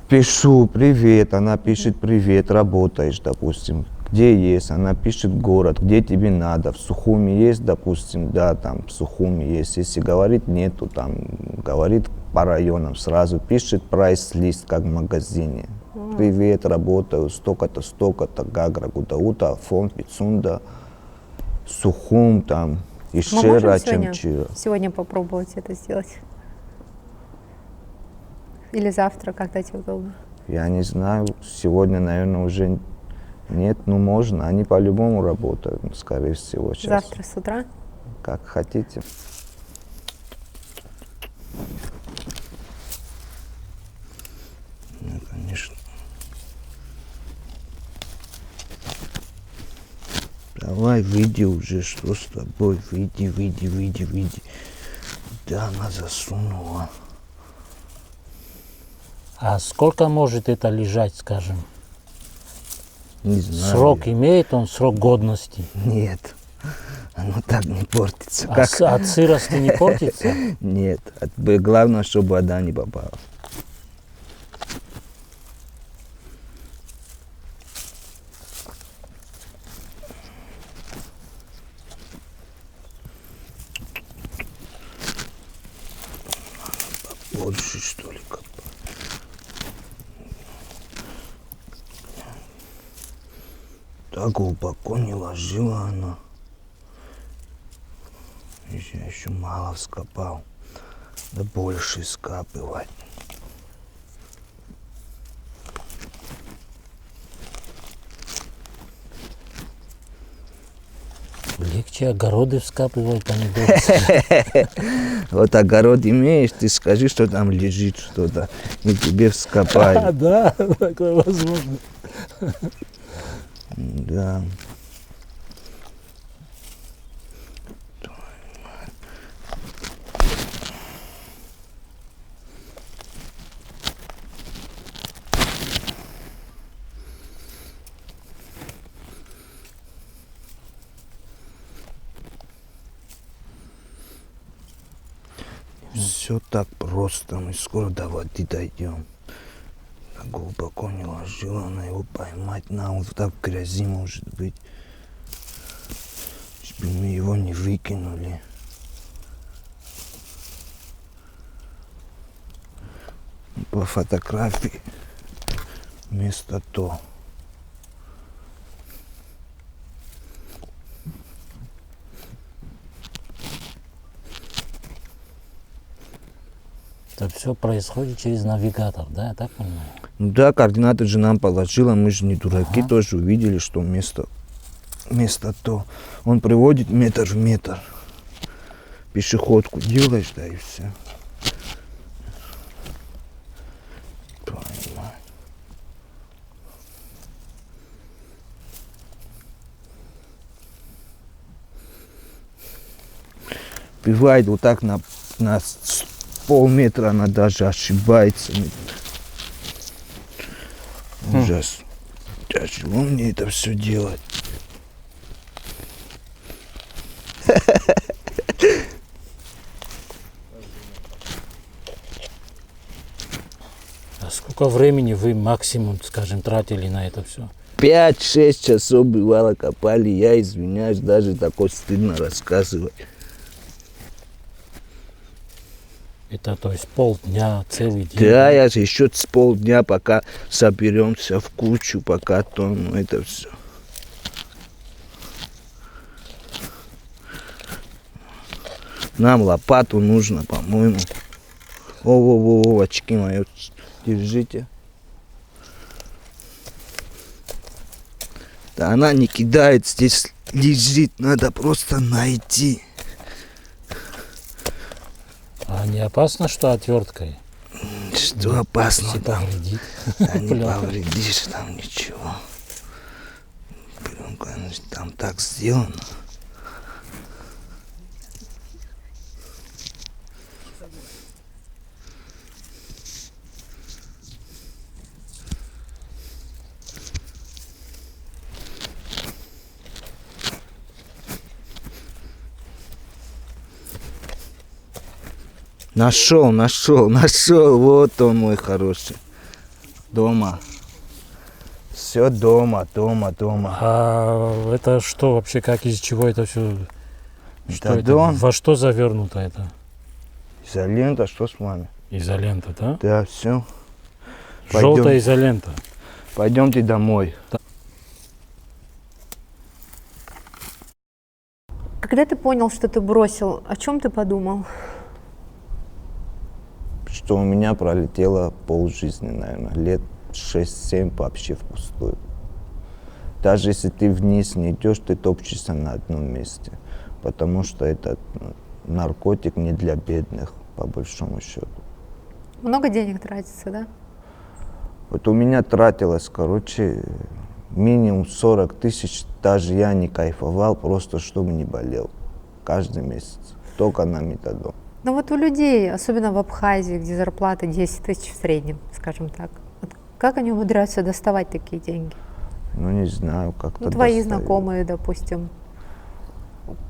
пишу привет, она пишет привет, работаешь, допустим. Где есть, она пишет город, где тебе надо. В Сухуми есть, допустим, да, там в Сухуми есть. Если говорит нету, там говорит по районам, сразу пишет прайс-лист, как в магазине. Привет, работаю, столько-то, Гагра, Гудаута, фонд, Пицунда, Сухум, там, Ишера, Чемчира. Сегодня попробовать это сделать? Или завтра, когда тебе удобно? Я не знаю, сегодня, наверное, уже нет, ну можно, они по-любому работают, скорее всего, сейчас. Завтра с утра? Как хотите. Давай, выйди уже, что с тобой? Выйди, выйди, выйди, выйди. Да, она засунула. А сколько может это лежать, скажем? Не знаю. Срок имеет он, срок годности? Нет, оно так не портится. От сырости не портится? Нет, главное, чтобы вода не попала. Больше, что ли, копать? Так глубоко не ложила она. Я еще мало вскопал. Да больше скапывать. Легче огороды вскапывать, помидоры. Вот огород имеешь, ты скажи, что там лежит что-то, и тебе вскопают. Да, такое возможно. Да. Все так просто, мы скоро до воды дойдем. Так глубоко не ложила она его поймать, вот так в грязи может быть. Чтобы мы его не выкинули. По фотографии место то. Это все происходит через навигатор, да, я так понимаю? Ну да, координаты же нам положила, мы же не дураки, тоже увидели, что место то. Он приводит метр в метр. Пешеходку делаешь, да, и все. Бывает вот так на полметра она даже ошибается. Ужас. Тяжело мне это все делать. А сколько времени вы максимум, скажем, тратили на это все? 5-6 часов бывало копали. Я извиняюсь, даже такое стыдно рассказывать. Это, то есть, полдня, целый день? Да, я еще с полдня, пока соберемся в кучу, пока то, ну, это все. Нам лопату нужно, по-моему. О, очки мои, держите. Да она не кидает, здесь лежит, надо просто найти. А не опасно, что отверткой? Что опасно если там? Повредит. Да не повредишь там ничего. Пленка там так сделано. Нашел. Вот он, мой хороший. Дома. Все дома. А это что вообще, как, из чего это все? Во что завернуто это? Изолента, что с вами? Изолента, да? Да, все. Желтая изолента. Пойдемте домой. Когда ты понял, что ты бросил, о чем ты подумал? Что у меня пролетело полжизни, наверное, лет 6-7 вообще впустую. Даже если ты вниз не идешь, ты топчешься на одном месте, потому что это наркотик не для бедных, по большому счету. Много денег тратится, да? Вот у меня тратилось, минимум 40 тысяч, даже я не кайфовал, просто чтобы не болел. Каждый месяц, только на метадон. Но вот у людей, особенно в Абхазии, где зарплата 10 тысяч в среднем, скажем так, вот как они умудряются доставать такие деньги? Ну, не знаю, как-то твои достают. знакомые, допустим.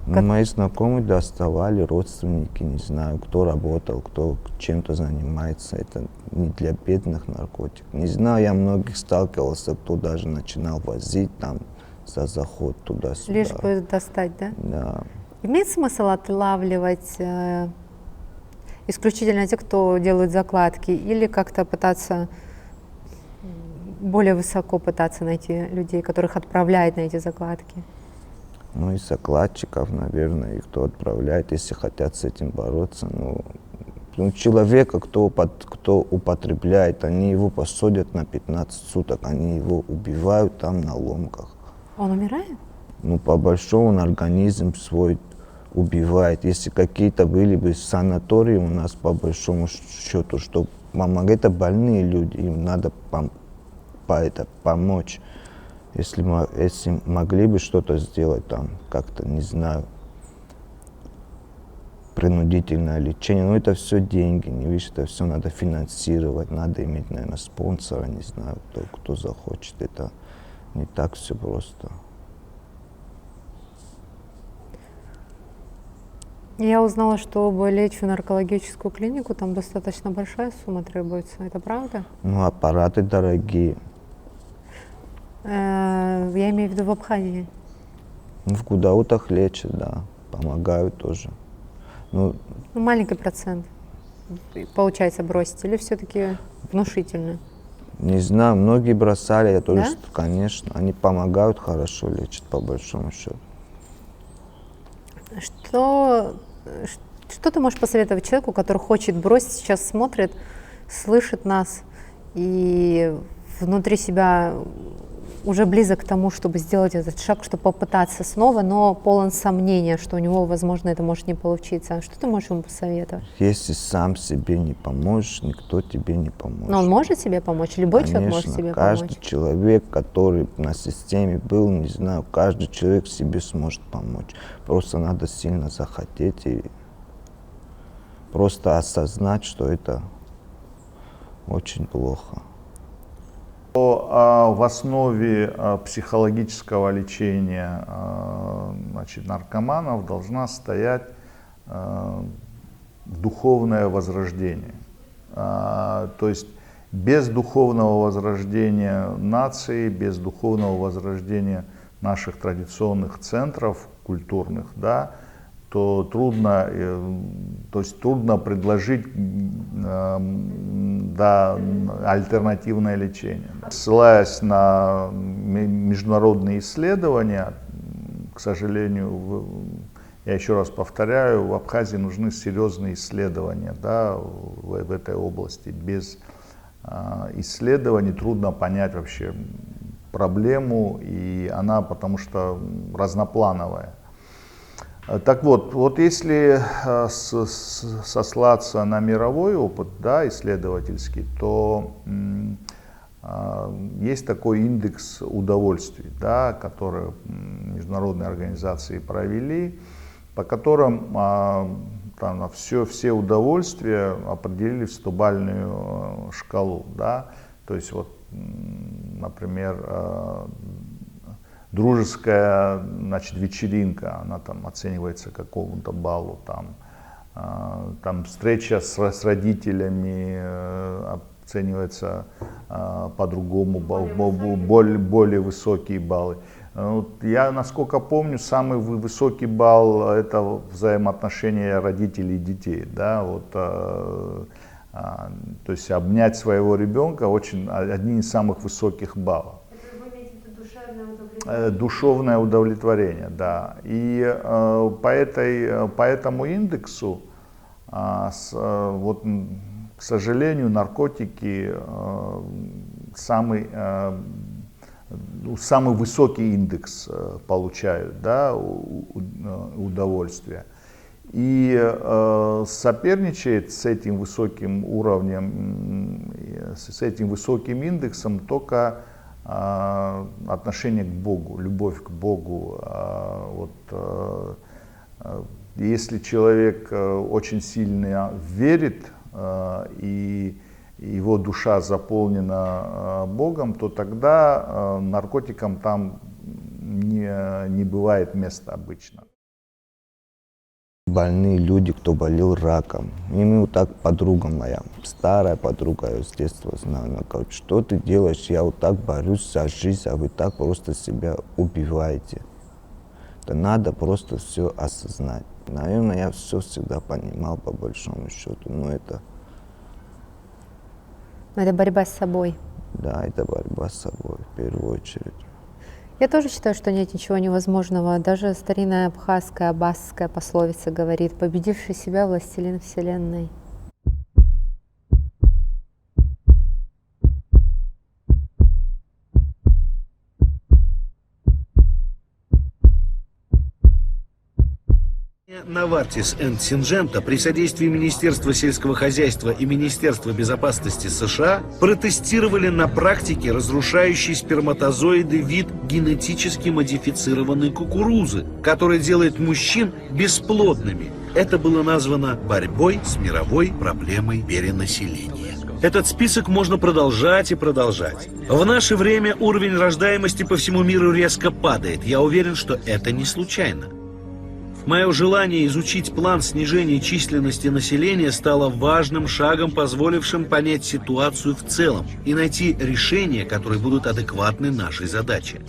Ну, мои знакомые доставали, родственники, не знаю, кто работал, кто чем-то занимается. Это не для бедных наркотиков. Не знаю, я многих сталкивался, кто даже начинал возить там за заход туда-сюда. Лишь бы достать, да? Да. Имеет смысл отлавливать исключительно те, кто делают закладки, или как-то пытаться более высоко пытаться найти людей, которых отправляют на эти закладки? Ну и закладчиков, наверное, и кто отправляет, если хотят с этим бороться. Ну, человека, кто употребляет, они его посадят на 15 суток, они его убивают там на ломках. Он умирает? Ну, по-большому он организм свой убивает. Если какие-то были бы санатории у нас, по большому счету, что помогать, это больные люди, им надо помочь. Если могли бы что-то сделать там, как-то, не знаю, принудительное лечение, но это все деньги, не видишь, это все надо финансировать, надо иметь, наверное, спонсора, не знаю, кто захочет, это не так все просто. Я узнала, что лечь в наркологическую клинику, там достаточно большая сумма требуется, это правда? Ну, аппараты дорогие. Я имею в виду в Абхазии. В Гудаутах лечат, да, помогают тоже. Ну, маленький процент получается бросить, или все-таки внушительно? Не знаю, многие бросали, я тоже, Да? конечно, они помогают, хорошо лечат, по большому счету. Что ты можешь посоветовать человеку, который хочет бросить, сейчас смотрит, слышит нас и внутри себя уже близок к тому, чтобы сделать этот шаг, чтобы попытаться снова, но полон сомнения, что у него, возможно, это может не получиться. Что ты можешь ему посоветовать? Если сам себе не поможешь, никто тебе не поможет. Но он может себе помочь? Любой человек может себе каждый помочь? человек, который на системе был, не знаю, каждый человек себе сможет помочь. Просто надо сильно захотеть и просто осознать, что это очень плохо. В основе психологического лечения наркоманов должна стоять духовное возрождение. То есть без духовного возрождения нации, без духовного возрождения наших традиционных центров культурных, да, то трудно предложить альтернативное лечение. Ссылаясь на международные исследования, к сожалению, я еще раз повторяю, в Абхазии нужны серьезные исследования, да, в этой области. Без исследований трудно понять вообще проблему, и она потому что разноплановая. Так вот если сослаться на мировой опыт, да, исследовательский, то есть такой индекс удовольствий, да, который международные организации провели, по которым там, все удовольствия определили в 100-бальную шкалу. Да. То есть, вот, например, дружеская, значит, вечеринка, она там оценивается какому-то баллу, там встреча с родителями оценивается по-другому, более высокие баллы. Вот я, насколько помню, самый высокий балл — это взаимоотношения родителей и детей, да, вот, то есть обнять своего ребенка одни из самых высоких баллов. Душевное удовлетворение, да. И по этому индексу, вот, к сожалению, наркотики самый высокий индекс получают, да, удовольствия. И соперничает с этим высоким уровнем, с этим высоким индексом только отношение к Богу, любовь к Богу. Если человек очень сильно верит и его душа заполнена Богом, то тогда наркотикам там не бывает места обычно. Больные люди, кто болел раком. И вот так подруга моя, старая подруга, я с детства знаю, она говорит, что ты делаешь, я вот так борюсь за жизнь, а вы так просто себя убиваете. Это надо просто все осознать. Наверное, я все всегда понимал по большому счету, но это... Это борьба с собой. Да, это борьба с собой в первую очередь. Я тоже считаю, что нет ничего невозможного. Даже старинная абхазская, аббасская пословица говорит: победивший себя властелин вселенной. Novartis and Syngenta при содействии Министерства сельского хозяйства и Министерства безопасности США протестировали на практике разрушающий сперматозоиды вид генетически модифицированной кукурузы, который делает мужчин бесплодными. Это было названо борьбой с мировой проблемой перенаселения. Этот список можно продолжать и продолжать. В наше время уровень рождаемости по всему миру резко падает. Я уверен, что это не случайно. Мое желание изучить план снижения численности населения стало важным шагом, позволившим понять ситуацию в целом и найти решения, которые будут адекватны нашей задаче.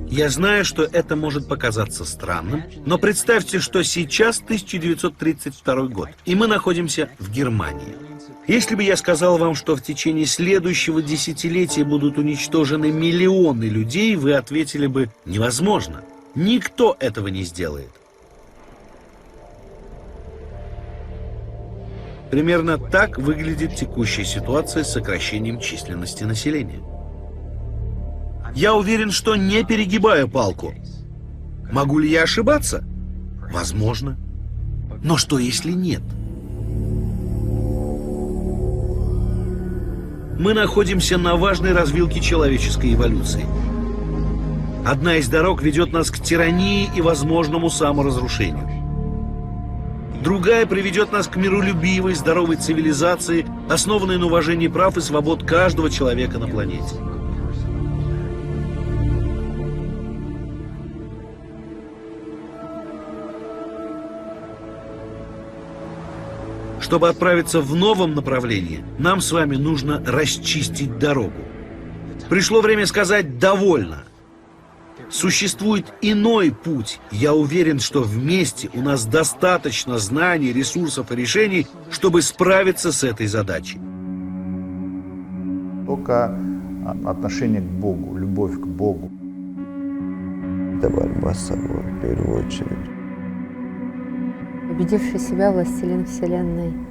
Я знаю, что это может показаться странным, но представьте, что сейчас 1932 год, и мы находимся в Германии. Если бы я сказал вам, что в течение следующего десятилетия будут уничтожены миллионы людей, вы ответили бы: невозможно. Никто этого не сделает. Примерно так выглядит текущая ситуация с сокращением численности населения. Я уверен, что не перегибаю палку. Могу ли я ошибаться? Возможно. Но что, если нет? Мы находимся на важной развилке человеческой эволюции. Одна из дорог ведет нас к тирании и возможному саморазрушению. Другая приведет нас к миролюбивой, здоровой цивилизации, основанной на уважении прав и свобод каждого человека на планете. Чтобы отправиться в новом направлении, нам с вами нужно расчистить дорогу. Пришло время сказать «довольно». Существует иной путь. Я уверен, что вместе у нас достаточно знаний, ресурсов и решений, чтобы справиться с этой задачей. Только отношение к Богу, любовь к Богу. Это борьба с собой в первую очередь. Победивший себя властелин вселенной.